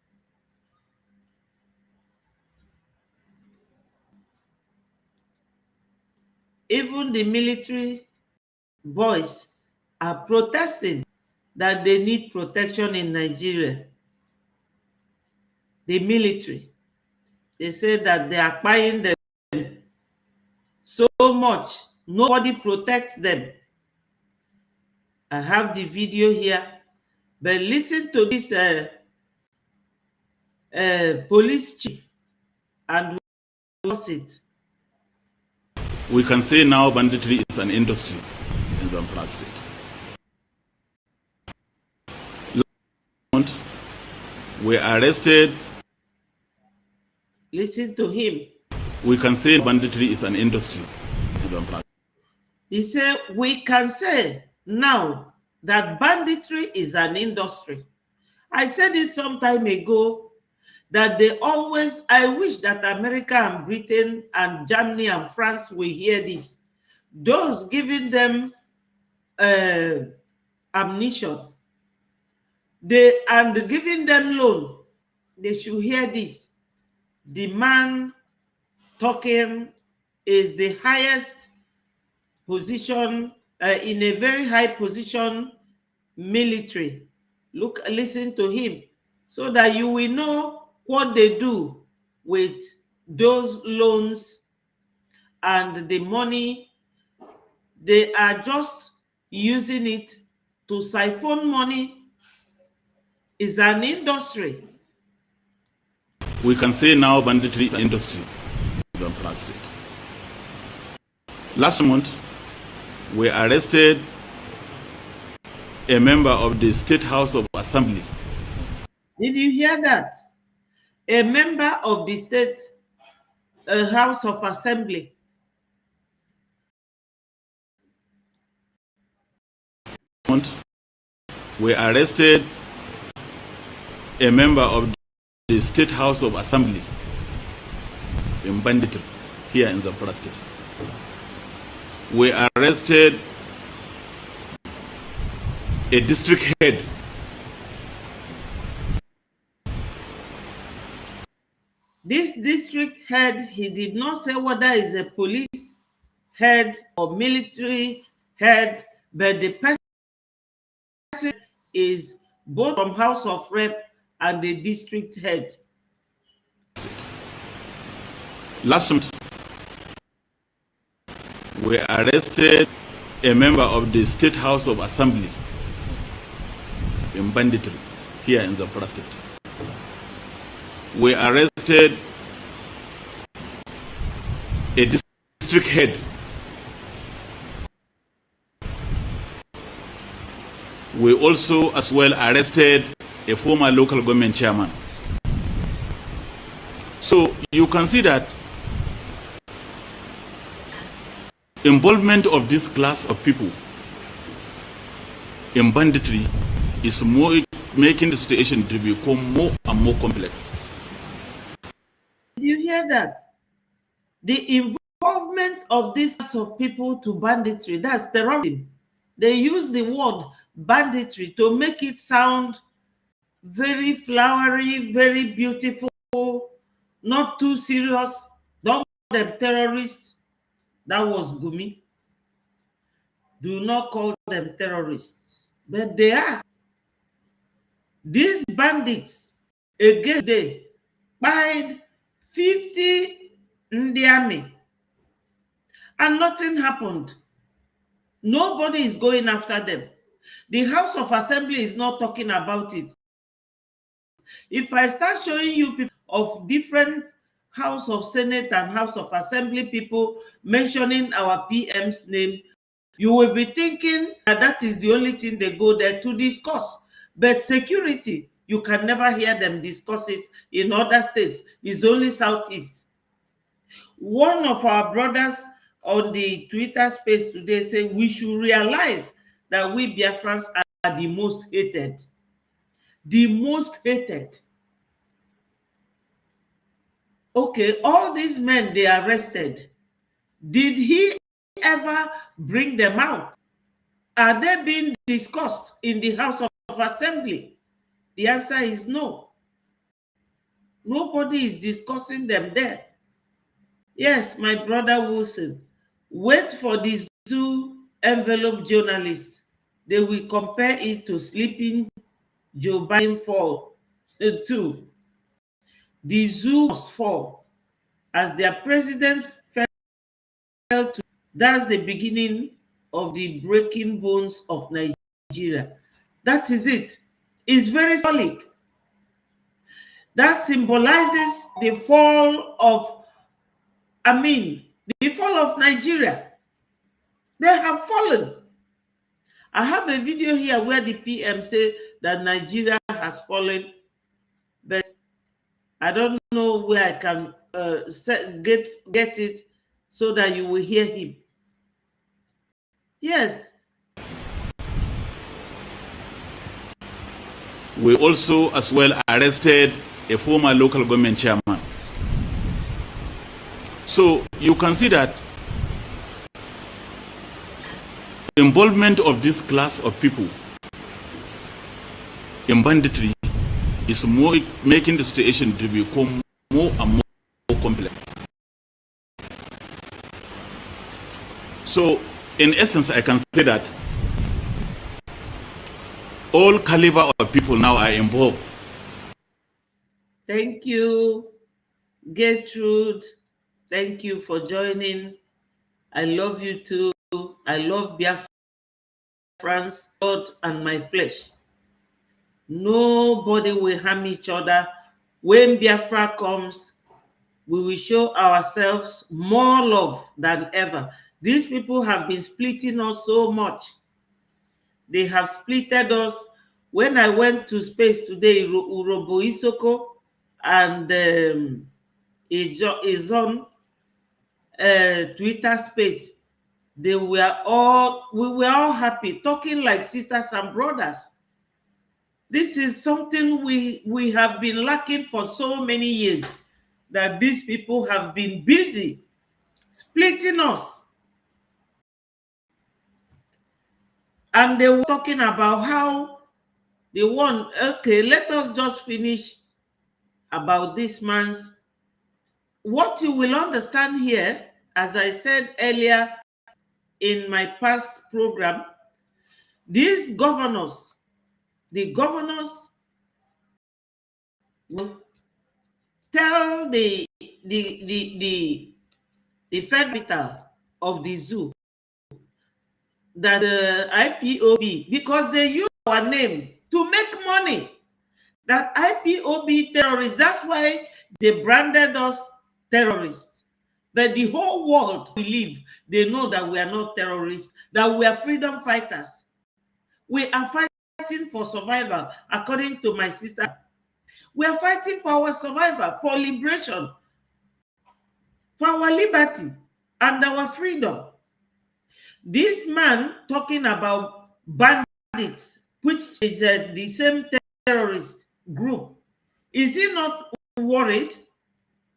Even the military boys are protesting that they need protection in Nigeria. The military, they say that they are buying them so much, nobody protects them. I have the video here, but listen to this police chief and what's it? We can say now banditry is an industry in Zamfara State. We arrested. Listen to him. We can say banditry is an industry in Zamfara. He said, we can say now that banditry is an industry. I said it some time ago that they always, I wish that America and Britain and Germany and France will hear this. Those giving them ammunition, and giving them loan, they should hear this. The man talking is the highest position, in a very high position, military. Listen to him so that you will know what they do with those loans and the money. They are just using it to siphon money. Is an industry. We can say now banditry is an industry in Zamfara State. Last month, we arrested a member of the State House of Assembly. Did you hear that? A member of the State House of Assembly. We arrested a member of the State House of Assembly in banditry. here in the State. We arrested a district head. This district head, he did not say whether it's a police head or military head, but the person is both from House of Rep and the district head. Last month, we arrested a member of the State House of Assembly in banditry here in the State. We arrested a district head. We also as well arrested a former local government chairman. So you can see that involvement of this class of people in banditry is more making the situation to become more and more complex. Did you hear that? The involvement of this class of people to banditry, that's terrorism. They use the word banditry to make it sound very flowery, very beautiful, not too serious. Don't call them terrorists. That was Gumi. Do not call them terrorists. But they are. These bandits, again, they buyed 50 in the army. And nothing happened. Nobody is going after them. The House of Assembly is not talking about it. If I start showing you people of different House of Senate and House of Assembly people mentioning our PM's name, you will be thinking that is the only thing they go there to discuss. But security, you can never hear them discuss it in other states. It's only Southeast. One of our brothers on the Twitter space today said we should realize that we Biafrans are the most hated. The most hated. Okay, all these men they arrested, did he ever bring them out? Are they being discussed in the House of Assembly? The answer is no. Nobody is discussing them there. Yes, my brother Wilson, wait for the zoo envelope journalists. They will compare it to sleeping Joe Biden fall too. The zoo must fall as their president fell to. That's the beginning of the breaking bones of Nigeria. That is it. It's very symbolic. That symbolizes the fall of, the fall of Nigeria. They have fallen. I have a video here where the PM say that Nigeria has fallen, but I don't know where I can get it so that you will hear him. Yes. We also as well arrested a former local government chairman. So you can see that involvement of this class of people in banditry is more making the situation to become more and more complex. So in essence, I can say that all caliber of people now are involved. Thank you, Gertrude. Thank you for joining. I love you too. I love Biafrans, God and my flesh. Nobody will harm each other. When Biafra comes, we will show ourselves more love than ever. These people have been splitting us so much. They have splitted us. When I went to space today, Urobo Isoko and is on Twitter space, we were all happy, talking like sisters and brothers. This is something we have been lacking for so many years, that these people have been busy splitting us. And they were talking about how they want, okay, let us just finish about this man's. What you will understand here, as I said earlier in my past program, these governors, the governors will tell the federal of the zoo that the IPOB, because they use our name to make money, that IPOB terrorists, that's why they branded us terrorists. But the whole world believe, they know that we are not terrorists, that we are freedom fighters. We are fighting for survival, according to my sister. We are fighting for our survival, for liberation, for our liberty and our freedom. This man talking about bandits, which is the same terrorist group, is he not worried?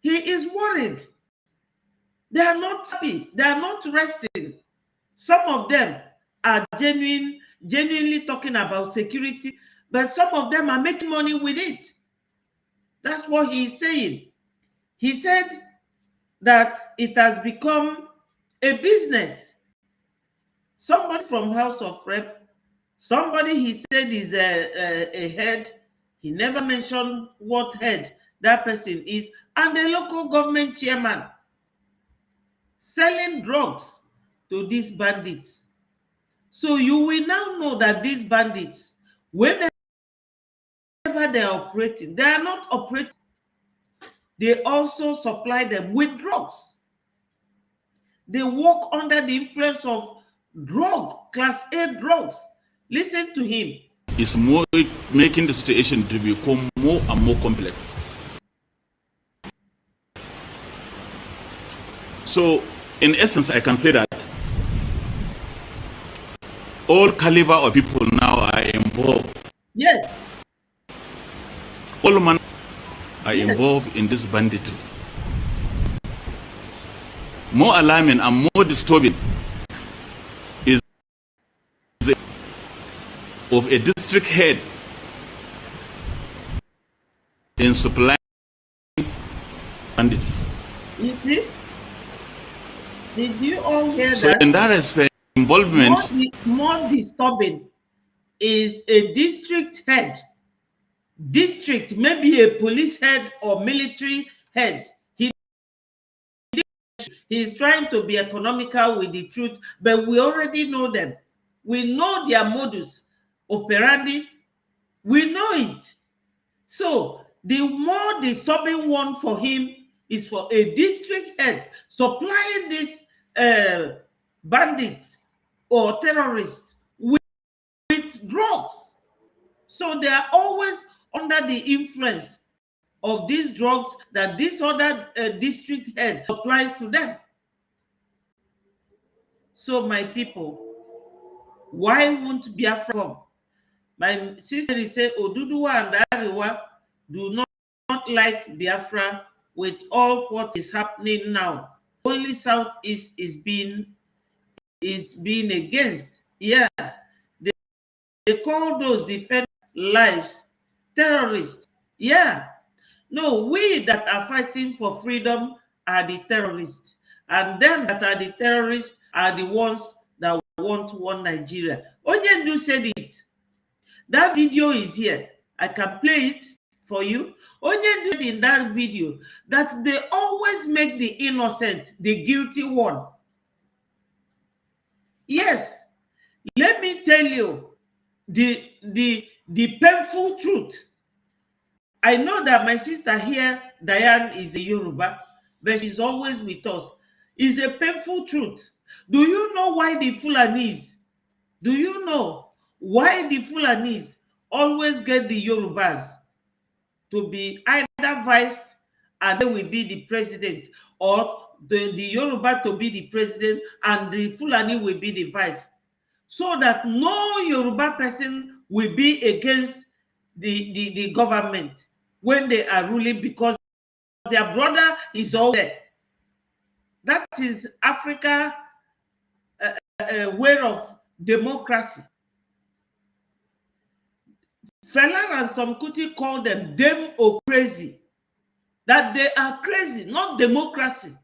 He is worried. They are not happy. They are not resting. Some of them are genuinely talking about security, but some of them are making money with it. That's what he is saying. He said that it has become a business. Somebody from House of Rep, somebody he said is a head, he never mentioned what head that person is, and the local government chairman selling drugs to these bandits. So you will now know that these bandits, whenever they are operating, they are not operating, they also supply them with drugs. They work under the influence of class A drugs. Listen to him. It's more making the situation to become more and more complex. So, in essence, I can say that all caliber of people now are involved. Yes. All men are involved in this banditry. More alarming and more disturbing is of a district head in supplying bandits. You see? Did you all hear So that? in that respect, involvement more disturbing is a district head. District, maybe a police head or military head. He is trying to be economical with the truth, but we already know them. We know their modus operandi. We know it. So the more disturbing one for him is for a district head supplying these bandits or terrorists with drugs. So they are always under the influence of these drugs that this other district head supplies to them. So my people, why won't Biafra come? My sister say Oduduwa and Ariwa do not like Biafra with all what is happening now. Only Southeast is being against. Yeah, they call those defend lives terrorists. Yeah, no, we that are fighting for freedom are the terrorists, and them that are the terrorists are the ones that want one Nigeria. Onyendu said it. That video is here. I can play it for you. Onyendu said in that video that they always make the innocent the guilty one. Yes, let me tell you the painful truth. I know that my sister here, Diane, is a Yoruba, but she's always with us. It's a painful truth. Do you know why the Fulanis? Do you know why the Fulanis always get the Yorubas to be either vice and they will be the president, or the Yoruba to be the president and the Fulani will be the vice? So that no Yoruba person will be against the government when they are ruling, because their brother is all there. That is Africa way of democracy. Fela and some Kuti call them democracy. That they are crazy, not democracy.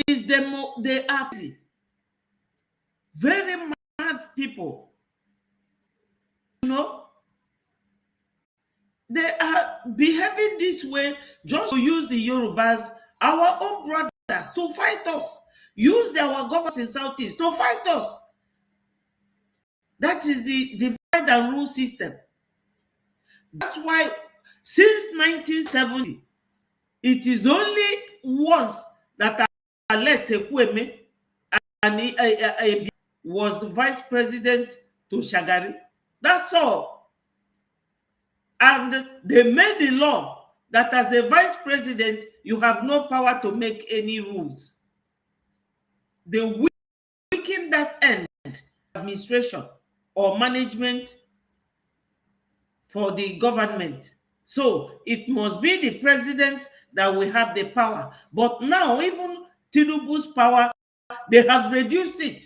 Is they are crazy. Very mad people. You know, they are behaving this way just to use the Yorubas, our own brothers, to fight us. Use our governors in Southeast to fight us. That is the divide and rule system. That's why since 1970, it is only once that Alex Ekweme and was vice president to Shagari. That's all. And they made the law that as a vice president, you have no power to make any rules. They weaken that end, administration or management for the government. So it must be the president that will have the power. But now, even Tinubu's power, they have reduced it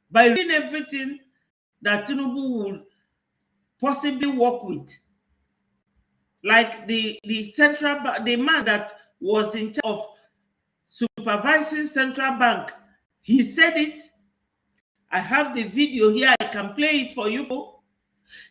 by doing everything that Tinubu would possibly work with. Like the central bank, the man that was in charge of supervising central bank, he said it. I have the video here. I can play it for you.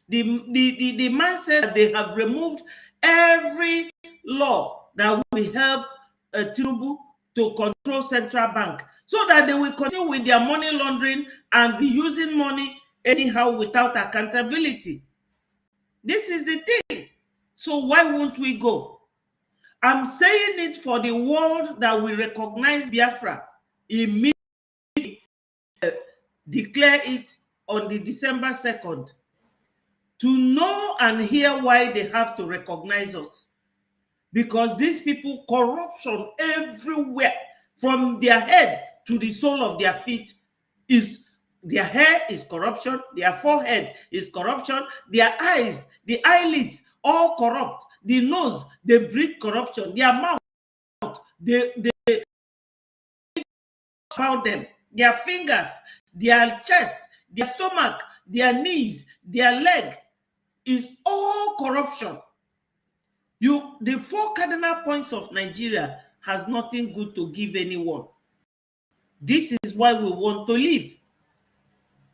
The man said that they have removed every law that will help Tinubu to control central bank, so that they will continue with their money laundering and be using money anyhow without accountability. This is the thing. So why won't we go? I'm saying it for the world that we recognize Biafra. Immediately declare it on the December 2nd. To know and hear why they have to recognize us. Because these people, corruption everywhere, from their head to the sole of their feet, is their hair is corruption, their forehead is corruption, their eyes, the eyelids, all corrupt, the nose, they breathe corruption, their mouth, they about them, their fingers, their chest, their stomach, their knees, their leg is all corruption. The four cardinal points of Nigeria has nothing good to give anyone. This is why we want to live.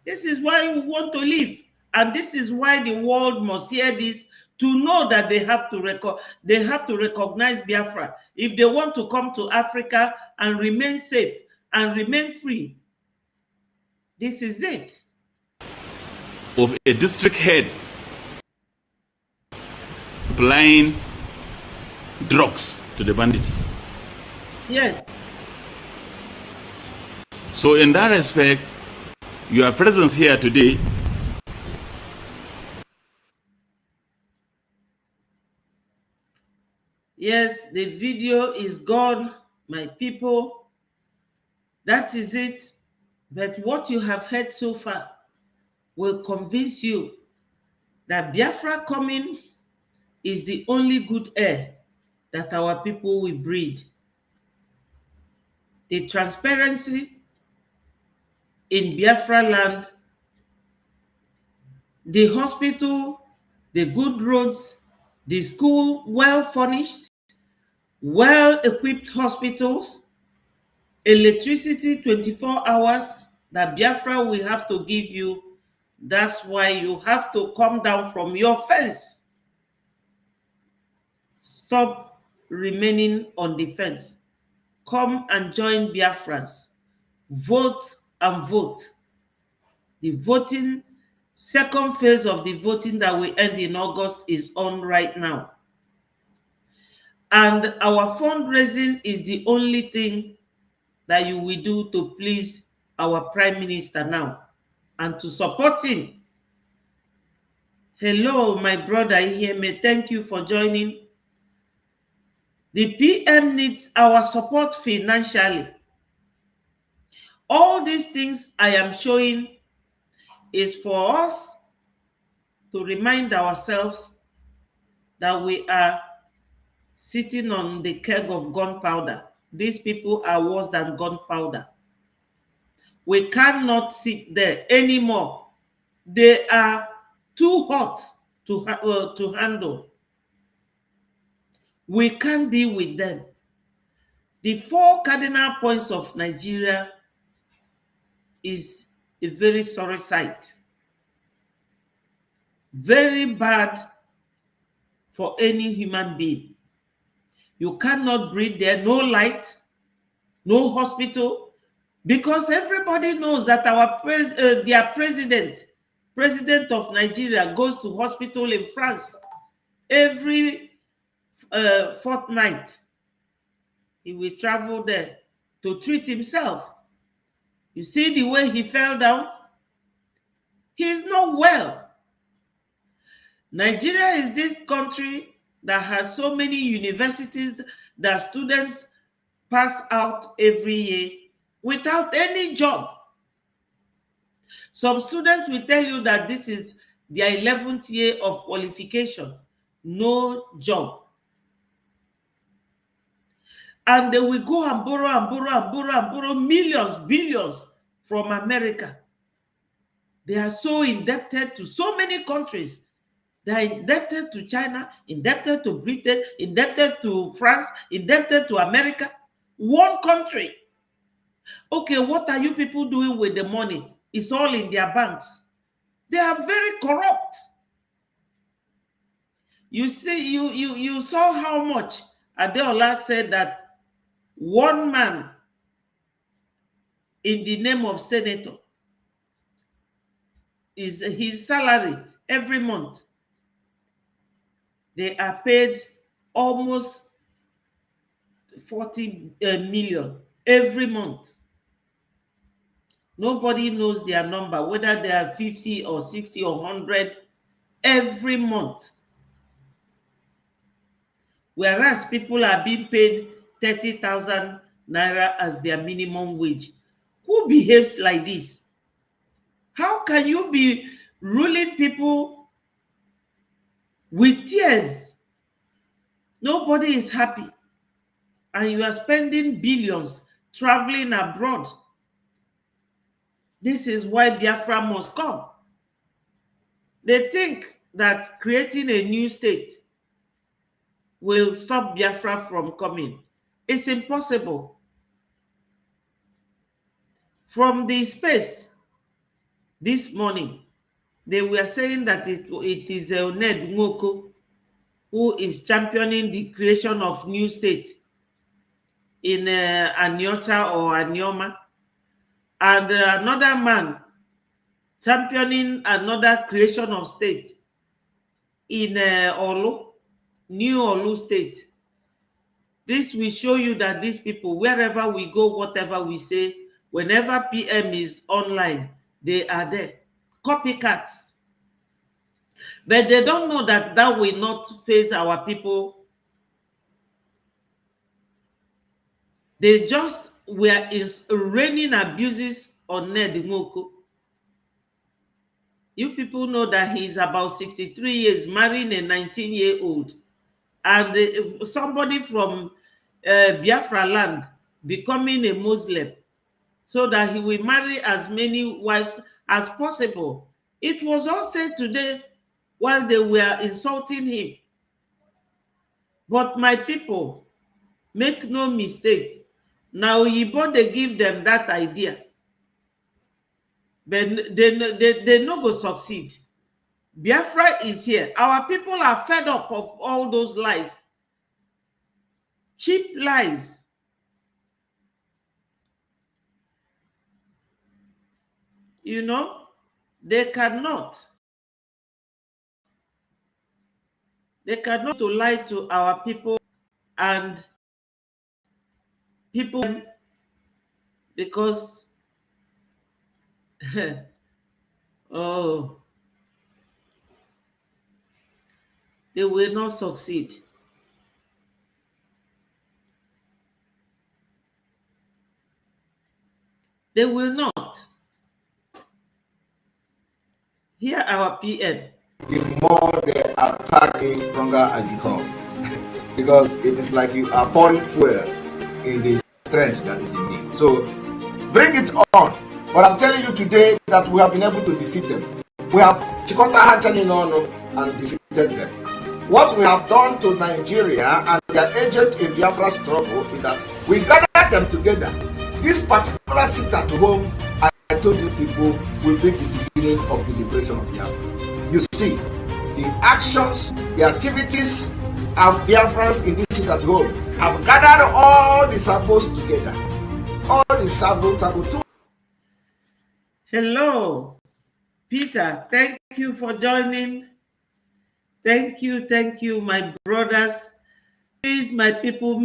This is why we want to live. And this is why the world must hear this, to know that they have to recognize Biafra if they want to come to Africa and remain safe and remain free. This is it. Of a district head applying drugs to the bandits. Yes. So in that respect, your presence here today yes, the video is gone, my people. That is it. But what you have heard so far will convince you that Biafra coming is the only good air that our people will breathe. The transparency in Biafra land, the hospital, the good roads, the school, well-furnished, well-equipped hospitals, electricity 24 hours that Biafra will have to give you. That's why you have to come down from your fence. Stop remaining on the fence. Come and join Biafrans. Vote and vote. The voting, second phase of the voting that will end in August is on right now. And our fundraising is the only thing that you will do to please our Prime Minister now and to support him. Hello, my brother Iheme. Thank you for joining. The PM needs our support financially. All these things I am showing is for us to remind ourselves that we are sitting on the keg of gunpowder. these people are worse than gunpowder. We cannot sit there anymore. They are too hot to handle. We can't be with them. The 4 cardinal points of Nigeria is a very sorry sight. Very bad for any human being. You cannot breathe there, no light, no hospital, because everybody knows that their president of Nigeria goes to hospital in France every fortnight. He will travel there to treat himself. You see the way he fell down? He's not well. Nigeria is this country that has so many universities that students pass out every year without any job. Some students will tell you that this is their 11th year of qualification, no job. And they will go and borrow millions, billions from America. They are so indebted to so many countries. They are indebted to China, indebted to Britain, indebted to France, indebted to America. One country. Okay, what are you people doing with the money? It's all in their banks. They are very corrupt. You see, you saw how much Adeola said that one man in the name of senator is his salary every month. They are paid almost 40 million every month. Nobody knows their number, whether they are 50 or 60 or 100 every month. Whereas people are being paid 30,000 naira as their minimum wage. Who behaves like this? How can you be ruling people with tears? Nobody is happy. And you are spending billions traveling abroad. This is why Biafra must come. They think that creating a new state will stop Biafra from coming. It's impossible. From the space this morning, they were saying that it is Ned Nwoko who is championing the creation of new state in Anyocha or Anyoma, and another man championing another creation of state in Olu, New Olu state. This will show you that these people, wherever we go, whatever we say, whenever PM is online, they are there. Copycats. But they don't know that that will not face our people. They just were raining abuses on Ned Nwoko. You people know that he's about 63 years, marrying a 19-year-old. And somebody from Biafra land becoming a Muslim so that he will marry as many wives as possible. It was all said today while they were insulting him. But my people, make no mistake, now Yibo, they give them that idea. But they no go succeed. Biafra is here. Our people are fed up of all those lies. Cheap lies. You know, they cannot to lie to our people and people, because oh, they will not succeed. They will not. Here our PN. The more they attack it, stronger I become. Because it is like you are pouring fuel in the strength that is in me. So bring it on. But I'm telling you today that we have been able to defeat them. We have Chikota Hanchani Nono and defeated them. What we have done to Nigeria and their agent in Biafra struggle is that we gathered them together. This particular sit at home, I told you people, will be the beginning of the liberation of Biafra. You see, the actions, the activities of Biafrans in this sit at home have gathered all the sabos together. All the sabo. Hello, Peter. Thank you for joining. Thank you, my brothers. Please, my people,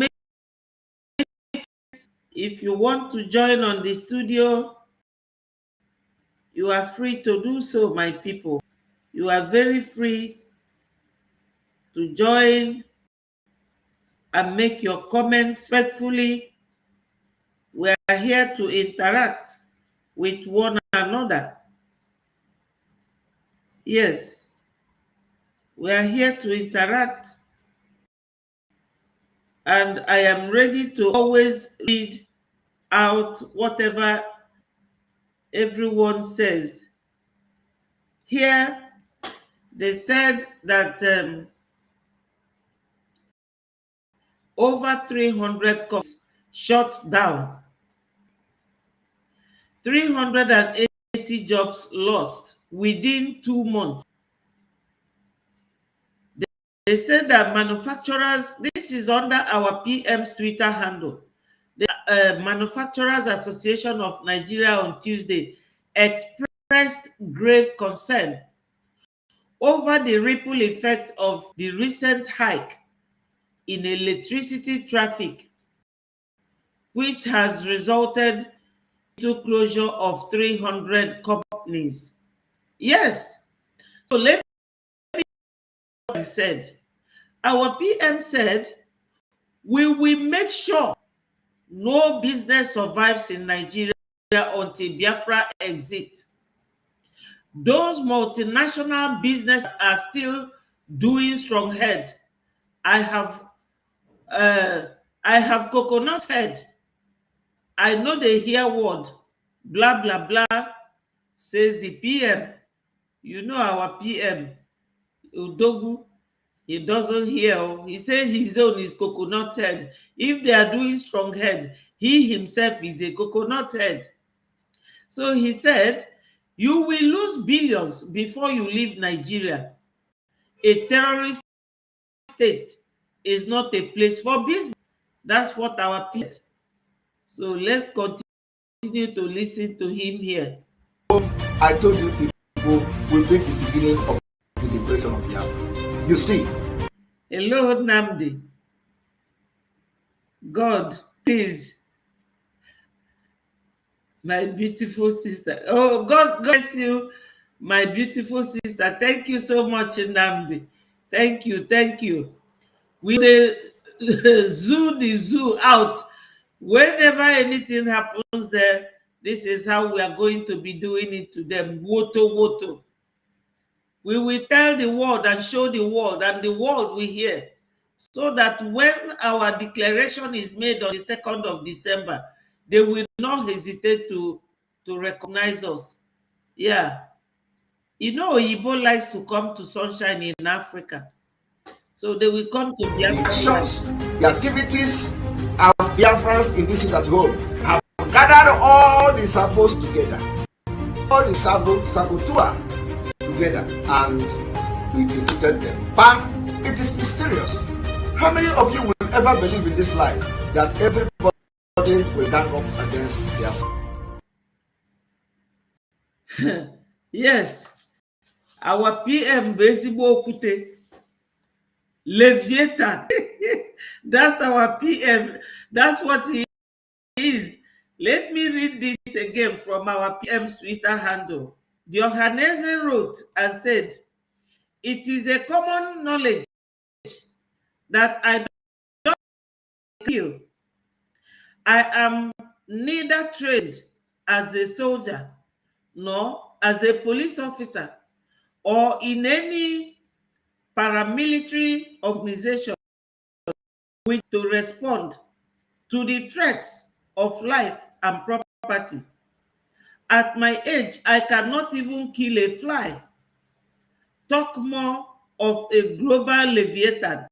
if you want to join on the studio, you are free to do so, my people. You are very free to join and make your comments respectfully. We are here to interact with one another. Yes, we are here to interact, and I am ready to always read out whatever everyone says. Here, they said that over 300 companies shut down, 380 jobs lost within 2 months. They said that manufacturers, this is under our PM's Twitter handle, the Manufacturers Association of Nigeria on Tuesday expressed grave concern over the ripple effect of the recent hike in electricity traffic, which has resulted into closure of 300 companies. Yes, so let me said. Our PM said, we will make sure no business survives in Nigeria until Biafra exit. Those multinational businesses are still doing strong head. I have coconut head. I know they hear word, blah, blah, blah, says the PM. You know our PM, Udogu, he doesn't hear. He said his own is coconut head. If they are doing strong head, he himself is a coconut head. So he said, you will lose billions before you leave Nigeria. A terrorist state is not a place for business. That's what our people. So let's continue to listen to him here. I told you people will be the beginning of the liberation of Biafra. You see. Hello, Namdi. God, please. My beautiful sister. Oh, God bless you, my beautiful sister. Thank you so much, Namdi. Thank you, thank you. We zoo the zoo out. Whenever anything happens there, this is how we are going to be doing it to them. Woto, woto. We will tell the world and show the world, and the world will hear. So that when our declaration is made on the 2nd of December, they will not hesitate to recognize us. Yeah. You know, Igbo likes to come to sunshine in Africa. So they will come to The actions, the activities of Biafrans in this sit at home have gathered all the sabos together. All the sabotua together, and we defeated them. Bam! It is mysterious. How many of you will ever believe in this life that everybody will gang up against Biafra? Yes. Our PM Bezigbo Okute, Leviathan. That's our PM. That's what he is. Let me read this again from our PM's Twitter handle. The Ohanese wrote and said, it is a common knowledge that I don't kill. I am neither trained as a soldier nor as a police officer or in any paramilitary organization to respond to the threats of life and property. At my age, I cannot even kill a fly. Talk more of a global leviathan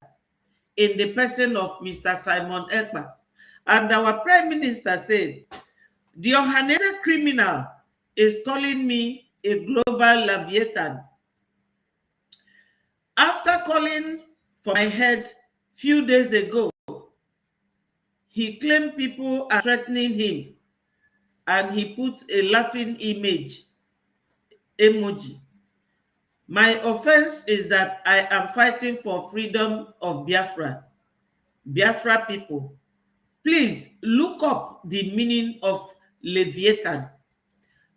in the person of Mr. Simon Ekpa. And our Prime Minister said, the Ohanese criminal is calling me a global leviathan. After calling for my head few days ago, he claimed people are threatening him and he put a laughing emoji. My offense is that I am fighting for freedom of Biafra people. Please look up the meaning of Leviathan.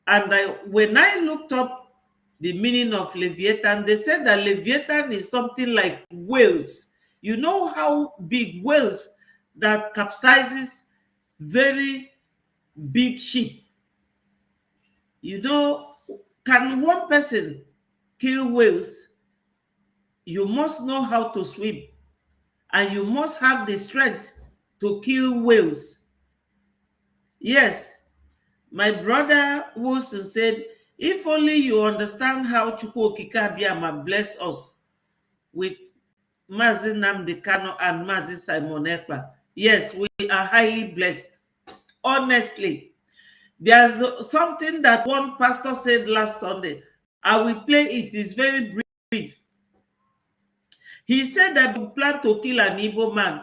And when I looked up the meaning of Leviathan, they said that Leviathan is something like whales. You know how big whales that capsizes very big ship. You know, can one person kill whales? You must know how to swim, and you must have the strength to kill whales. Yes, my brother Wilson said, if only you understand how Chukwu Okike Abiama bless us with Mazi Nnamdi Kanu and Mazi Simon Ekpa. Yes, we are highly blessed. Honestly, there's something that one pastor said last Sunday. I will play it. It's very brief. He said that you plan to kill an Igbo man,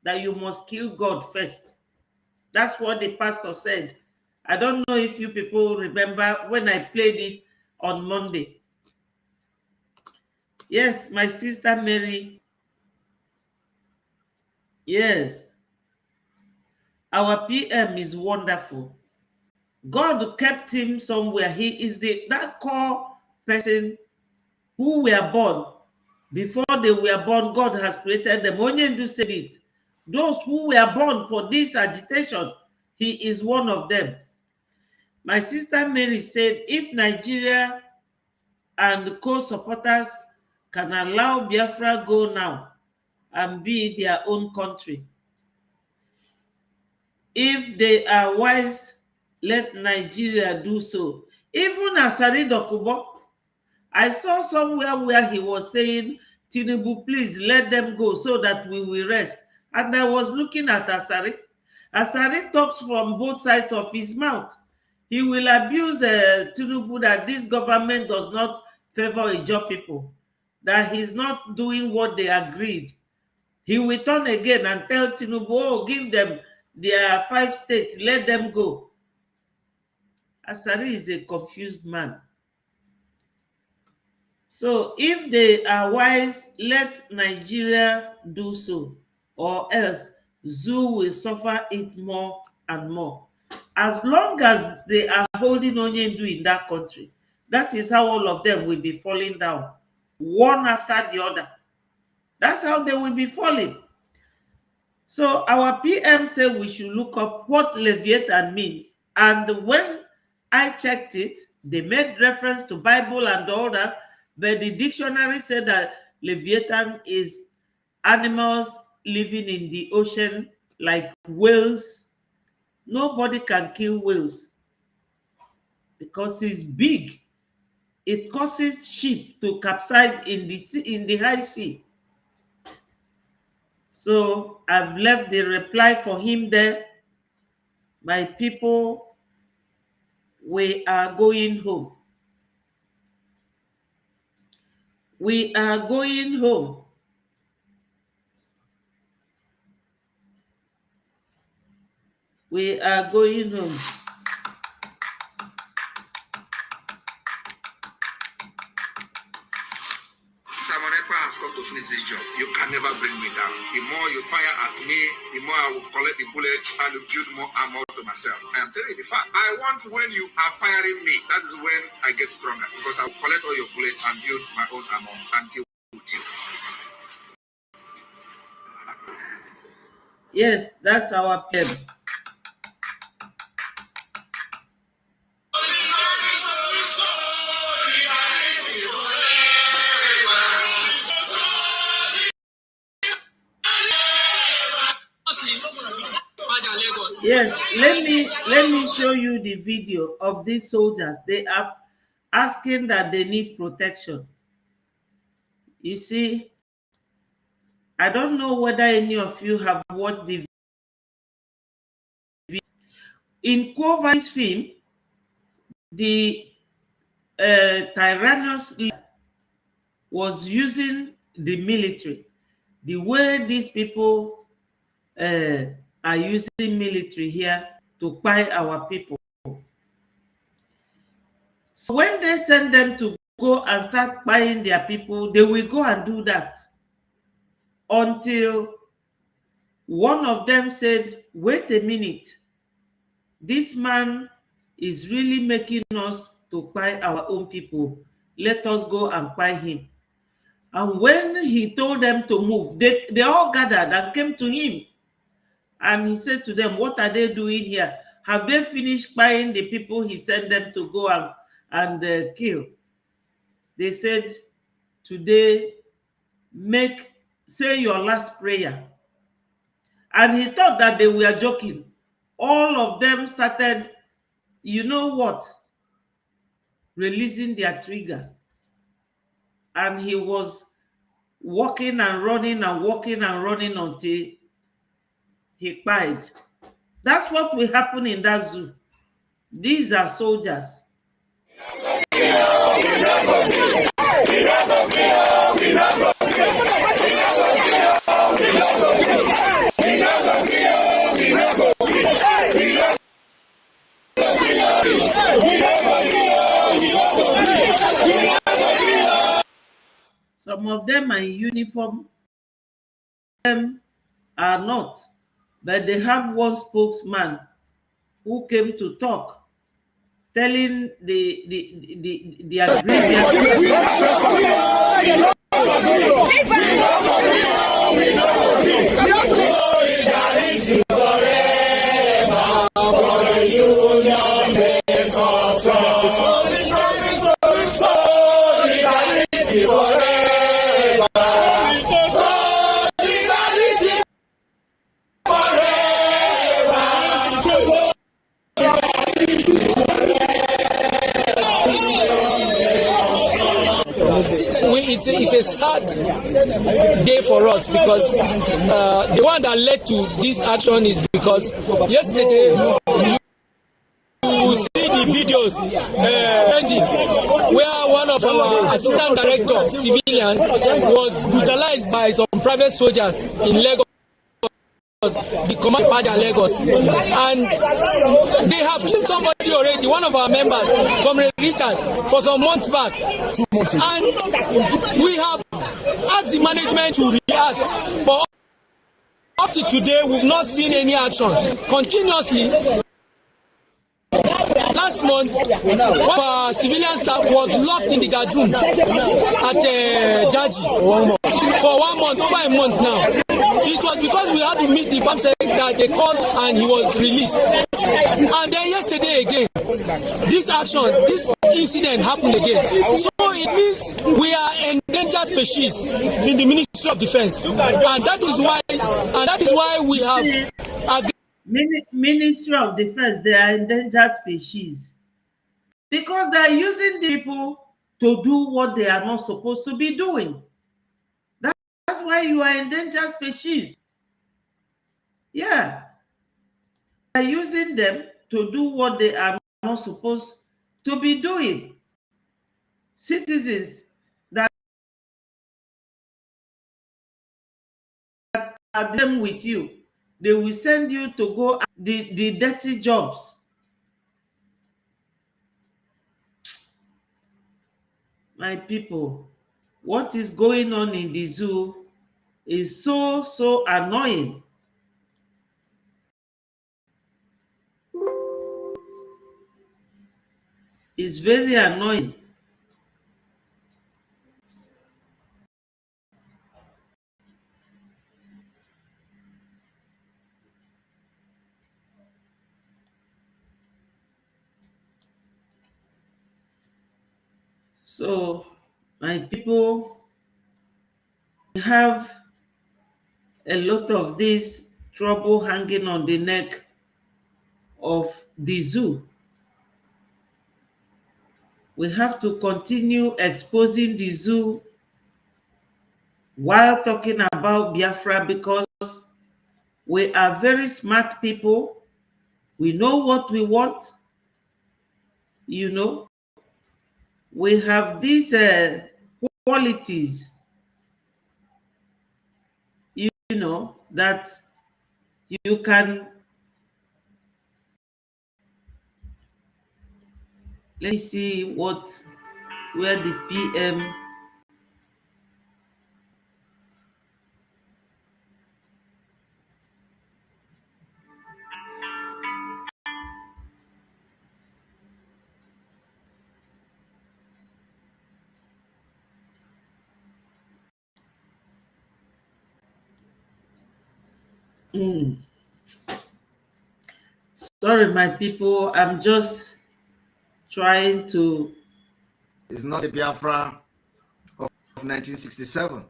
that you must kill God first. That's what the pastor said. I don't know if you people remember when I played it on Monday. Yes, my sister Mary. Yes. Our PM is wonderful. God kept him somewhere. He is that core person who were born. Before they were born, God has created them. Onyendu said it. Those who were born for this agitation, he is one of them. My sister Mary said, if Nigeria and co-supporters can allow Biafra go now and be their own country, if they are wise, let Nigeria do so. Even Asari Dokubo, I saw somewhere where he was saying, Tinubu, please let them go so that we will rest. And I was looking at Asari. Asari talks from both sides of his mouth. He will abuse Tinubu that this government does not favor Ijaw people, that he's not doing what they agreed. He will turn again and tell Tinubu, oh, give them their 5 states, let them go. Asari is a confused man. So if they are wise, let Nigeria do so, or else Zoo will suffer it more and more. As long as they are holding Onyendu in that country, that is how all of them will be falling down, one after the other. That's how they will be falling. So our PM said we should look up what Leviathan means. And when I checked it, they made reference to Bible and all that, but the dictionary said that Leviathan is animals living in the ocean like whales. Nobody can kill whales because it's big. It causes ship to capsize in the sea, in the high sea. So I've left the reply for him there. My people, we are going home. We are going home. We are going home. Simon Ekpa has come to finish this job. You can never bring me down. The more you fire at me, the more I will collect the bullet and build more armor to myself. I am telling you the fact. I want when you are firing me, that is when I get stronger, because I will collect all your bullets and build my own armor and deal with you. Yes, that's our PM. Yes, let me show you the video of these soldiers. They are asking that they need protection. You see, I don't know whether any of you have watched the video. In Kova's film, the tyrannous leader was using the military. The way these people are using military here to buy our people. So when they send them to go and start buying their people, they will go and do that until one of them said, wait a minute, this man is really making us to buy our own people. Let us go and buy him. And when he told them to move, they all gathered and came to him. And he said to them, what are they doing here? Have they finished buying the people he sent them to go and kill? They said, today, say your last prayer. And he thought that they were joking. All of them started, you know what, releasing their trigger. And he was walking and running and walking and running until he died. That's what will happen in that zoo. These are soldiers. Some of them are in uniform, some are not, but they have one spokesman who came to talk, telling the it's a sad day for us because the one that led to this action is because yesterday you see the videos where one of our assistant director civilian was brutalized by some private soldiers in Lagos, the command Pada Lagos, and they have killed somebody already, one of our members, Comrade Richard, for some months back. 2 months ago. And we have asked the management to react, but up to today we've not seen any action. Continuously, last month, one of our civilian staff was locked in the guard room at Jaji for 1 month, over a month now. It was because we had to meet the BAMSEC that they called and he was released. And then yesterday again, this incident happened again. So it means we are endangered species in the Ministry of Defense, and that is why we have Ministry of Defense. They are endangered species because they are using the people to do what they are not supposed to be doing. That's why you are endangered species. Yeah. They are using them to do what they are not supposed to be doing. Citizens that are them with you, they will send you to go the dirty jobs. My people, what is going on in the zoo is so annoying. It's very annoying. So, my people, we have a lot of this trouble hanging on the neck of the zoo. We have to continue exposing the zoo while talking about Biafra, because we are very smart people. We know what we want. You know, we have these qualities, you know, that you can. Let me see where the PM. Sorry, my people, I'm just trying to. It's not the Biafra of 1967.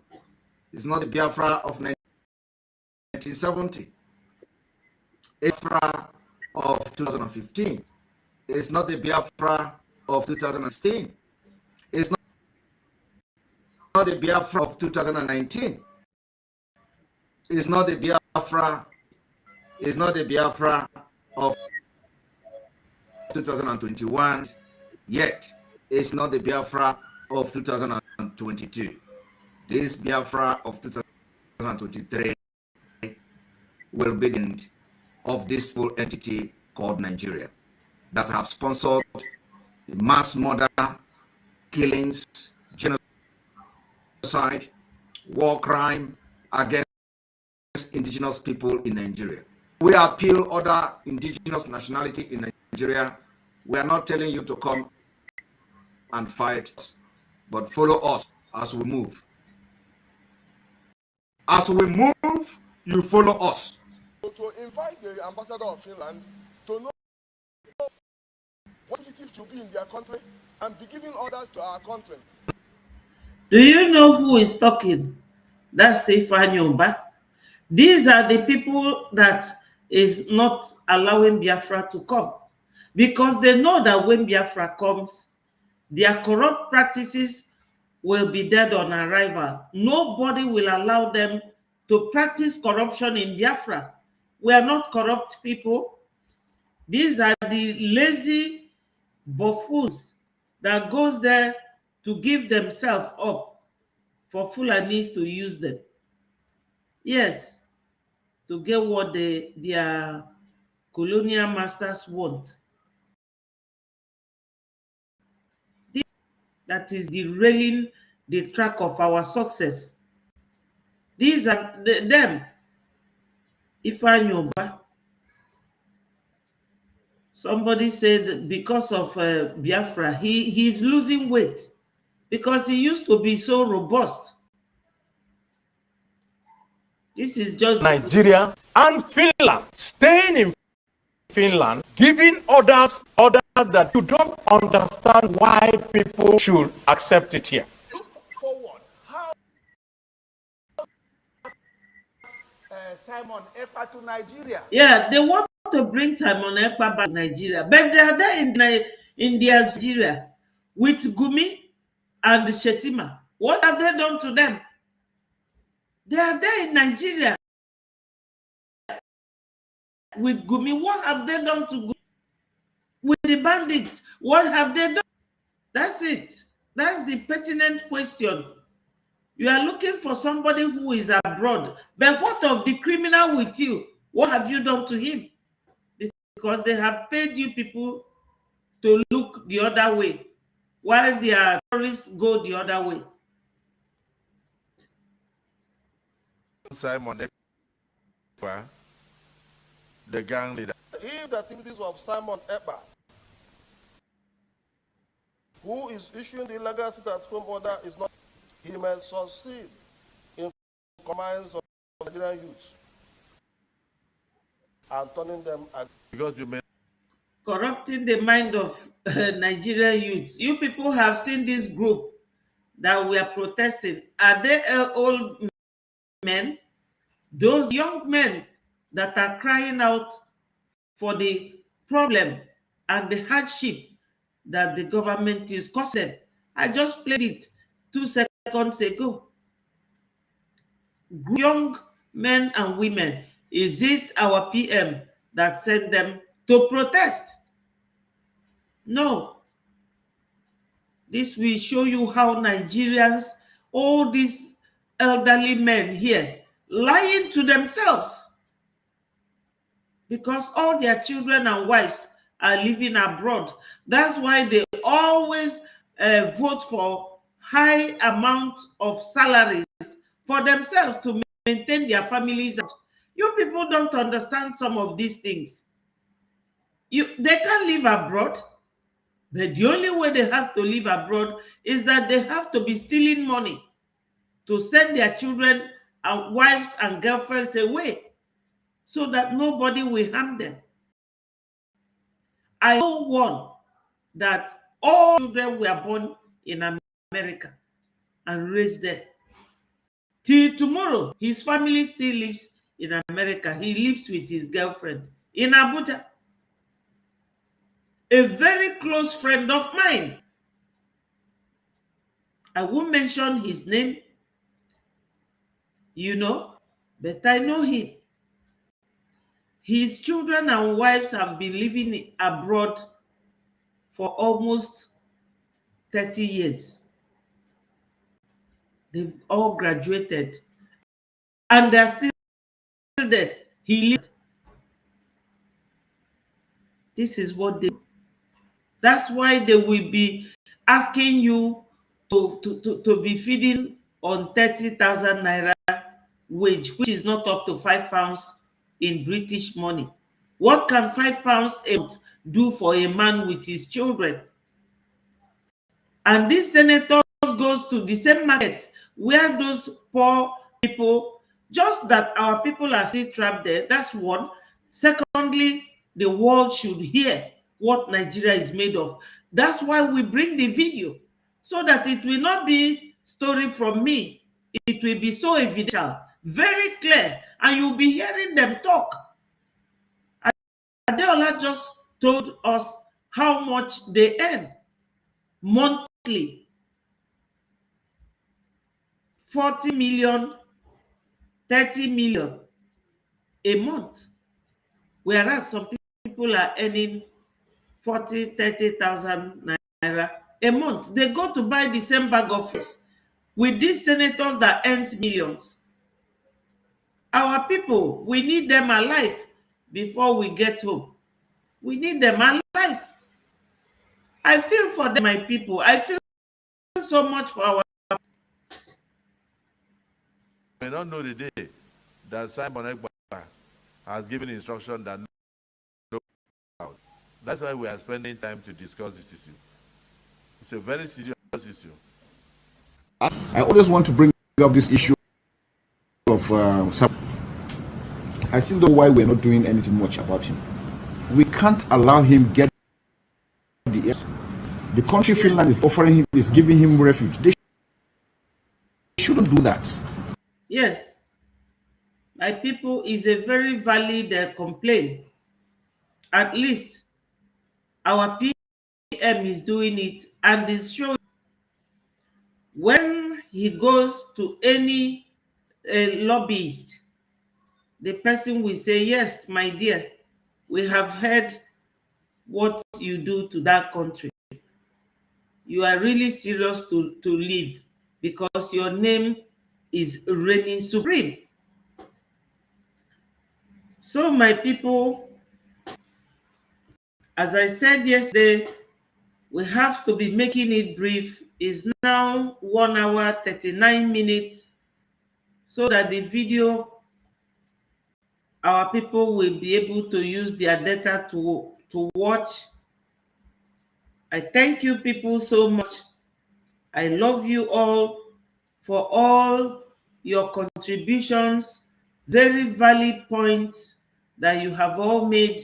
It's not the Biafra of 1970. Biafra of 2015. It's not the Biafra of 2016. It's not the Biafra of 2019. It's not the Biafra. It's not the Biafra of 2021 yet. It's not the Biafra of 2022. This Biafra of 2023 will be the end of this full entity called Nigeria that have sponsored mass murder, killings, genocide, war crime against indigenous people in Nigeria. We appeal other indigenous nationality in Nigeria. We are not telling you to come and fight, but follow us as we move. As we move, you follow us. To invite the ambassador of Finland to know what fugitives should be in their country and be giving orders to our country. Do you know who is talking? That's Ifanyomba. These are the people that is not allowing Biafra to come, because they know that when Biafra comes, their corrupt practices will be dead on arrival. Nobody will allow them to practice corruption in Biafra. We are not corrupt people. These are the lazy buffoons that goes there to give themselves up for Fulanis to use them. Yes, to get what their colonial masters want. That is derailing the track of our success. These are them. Ifanyomba. Somebody said because of Biafra, he's losing weight because he used to be so robust. This is just Nigeria and Finland, staying in Finland, giving orders that you don't understand why people should accept it here. Forward, how Simon Ekpa to Nigeria? Yeah, they want to bring Simon Ekpa back to Nigeria, but they are there in their Nigeria with Gumi and Shetima. What have they done to them? They are there in Nigeria with Gumi. What have they done to Gumi? With the bandits, what have they done? That's it. That's the pertinent question. You are looking for somebody who is abroad. But what of the criminal with you? What have you done to him? Because they have paid you people to look the other way, while their tourists go the other way. Simon Ekpa, the gang leader. If the activities of Simon Ekpa, who is issuing the illegal sit-at-home order, is not, he may succeed in commands of Nigerian youths and turning them because you may Corrupting the mind of Nigerian youths. You people have seen this group that we are protesting. Are they old men? Those young men that are crying out for the problem and the hardship that the government is causing them. I just played it 2 seconds ago. Young men and women, is it our PM that sent them to protest? No. This will show you how Nigerians, all these elderly men here, lying to themselves because all their children and wives are living abroad. That's why they always vote for high amount of salaries for themselves to maintain their families. You people don't understand some of these things. They can't live abroad, but the only way they have to live abroad is that they have to be stealing money to send their children and wives and girlfriends away so that nobody will harm them. I know one that all children were born in America and raised there. Till tomorrow, his family still lives in America. He lives with his girlfriend in Abuja. A very close friend of mine. I won't mention his name, but I know him. His children and wives have been living abroad for almost 30 years. They've all graduated and they're still there. He lived. This is what they do. That's why they will be asking you to be feeding on 30,000 naira wage, which is not up to £5 in British money. What can £5 a month do for a man with his children? And this senator goes to the same market where those poor people, just that our people are still trapped there. That's one. Secondly, the world should hear what Nigeria is made of. That's why we bring the video, so that it will not be story from me. It will be so evidential, very clear, and you'll be hearing them talk. Adeola just told us how much they earn monthly. 40 million, 30 million a month. Whereas some people are earning 40, 30,000 naira a month. They go to buy the same bag of rice with these senators that earns millions. Our people, we need them alive before we get home. We need them alive. I feel for them, my people. I feel so much for our. May not know the day that Simon Ekpa has given instruction that no. That's why we are spending time to discuss this issue. It's a very serious issue. I always want to bring up this issue of I still don't know why we're not doing anything much about him. We can't allow him get the country Finland is offering him, is giving him refuge. They shouldn't do that. Yes, my people, is a very valid complaint. At least our PM is doing it, and is showing when he goes to any lobbyist, the person will say, yes, my dear, we have heard what you do to that country. You are really serious to leave because your name is reigning supreme. So my people, as I said yesterday, we have to be making it brief. It's now 1 hour 39 minutes, so that the video, our people will be able to use their data to watch. I thank you people so much. I love you all for all your contributions, very valid points that you have all made,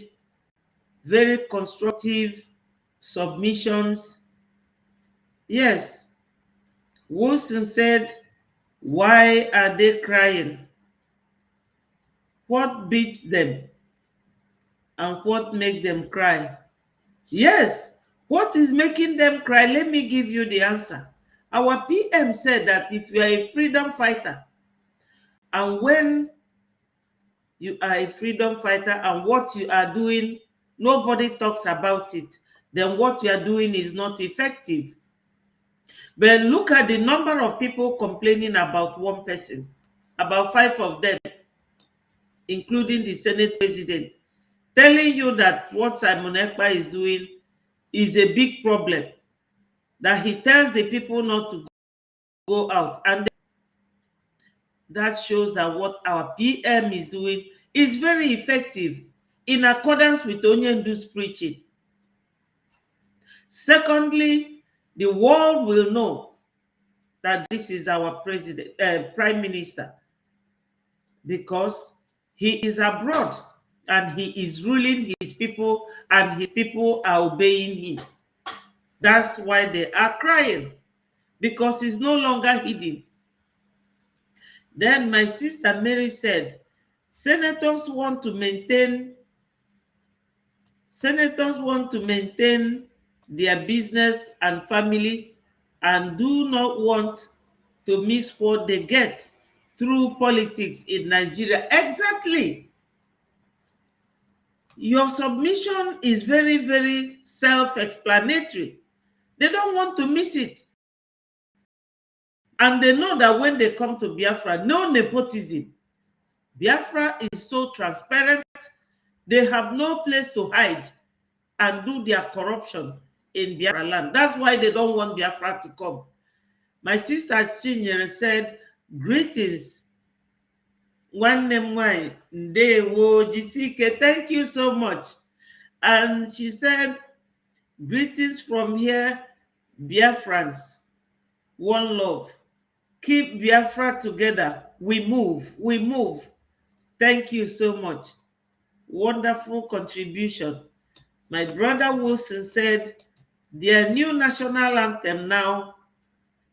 very constructive submissions. Yes, Wilson said, why are they crying? What beats them? and what make them cry. Yes, what is making them cry? Let me give you the answer. Our PM said that if you are a freedom fighter, and when you are a freedom fighter and what you are doing, nobody talks about it, then what you are doing is not effective. But look at the number of people complaining about one person, about 5 of them, including the Senate president, telling you that what Simon Ekpa is doing is a big problem, that he tells the people not to go out. And that shows that what our PM is doing is very effective in accordance with Onyendu's preaching. Secondly, the world will know that this is our prime minister, because he is abroad and he is ruling his people and his people are obeying him. That's why they are crying, because it's no longer hidden. Then my sister Mary said, senators want to maintain their business and family and do not want to miss what they get through politics in Nigeria. Exactly. Your submission is very, very self-explanatory. They don't want to miss it. And they know that when they come to Biafra, no nepotism. Biafra is so transparent. They have no place to hide and do their corruption in Biafra land. That's why they don't want Biafra to come. My sister Chinyere said, greetings. Ndewo Jisike, thank you so much. And she said, greetings from here, Biafrans. One love. Keep Biafra together. We move. We move. Thank you so much. Wonderful contribution. My brother Wilson said, their new national anthem now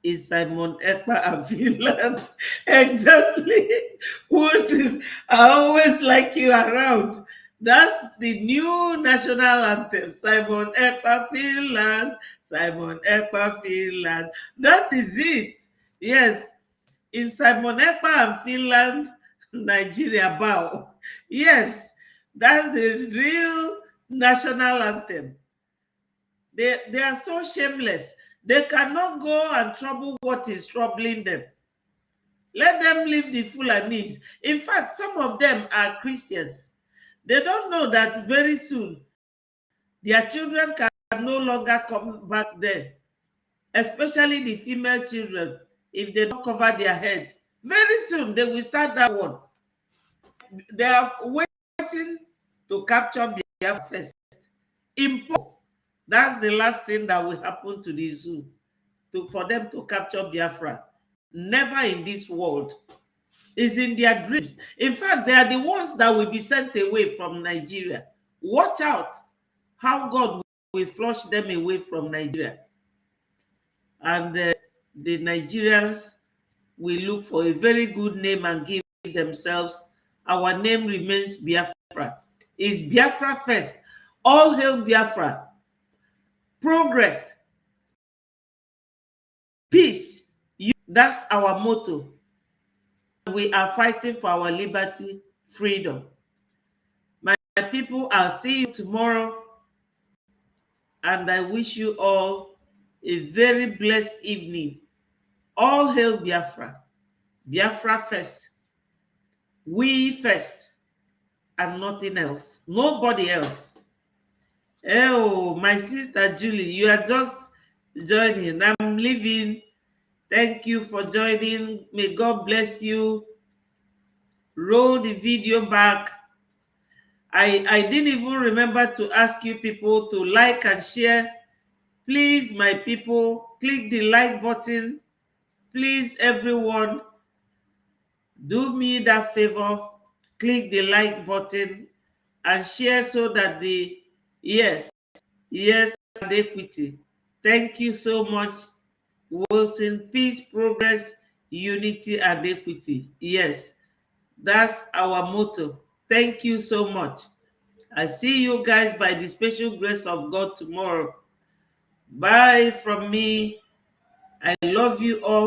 is Simon Ekpa and Finland. Exactly. Wilson, I always like you around. That's the new national anthem. Simon Ekpa Finland. Simon Ekpa Finland. That is it. Yes. In Simon Ekpa and Finland, Nigeria bow. Yes. That's the real national anthem. They are so shameless. They cannot go and trouble what is troubling them. Let them leave the Fulanis. In fact, some of them are Christians. They don't know that very soon their children can no longer come back there, especially the female children, if they don't cover their head. Very soon they will start that one. They are waiting to capture Biafra first. That's the last thing that will happen to the zoo, for them to capture Biafra. Never in this world. It's in their dreams. In fact, they are the ones that will be sent away from Nigeria. Watch out how God will flush them away from Nigeria. And the Nigerians will look for a very good name and give themselves. Our name remains Biafra. It's Biafra first. All hail Biafra. Progress, peace. That's our motto. We are fighting for our liberty, freedom. My people, I'll see you tomorrow. And I wish you all a very blessed evening. All hail Biafra. Biafra first. We first. And nothing else. Nobody else. Oh, my sister Julie, you are just joining. I'm leaving. Thank you for joining. May God bless you. Roll the video back. I didn't even remember to ask you people to like and share. Please, my people, click the like button. Please, everyone, do me that favor. Click the like button and share so that yes, and equity. Thank you so much. Wilson, peace, progress, unity, and equity. Yes, that's our motto. Thank you so much. I see you guys by the special grace of God tomorrow. Bye from me. I love you all.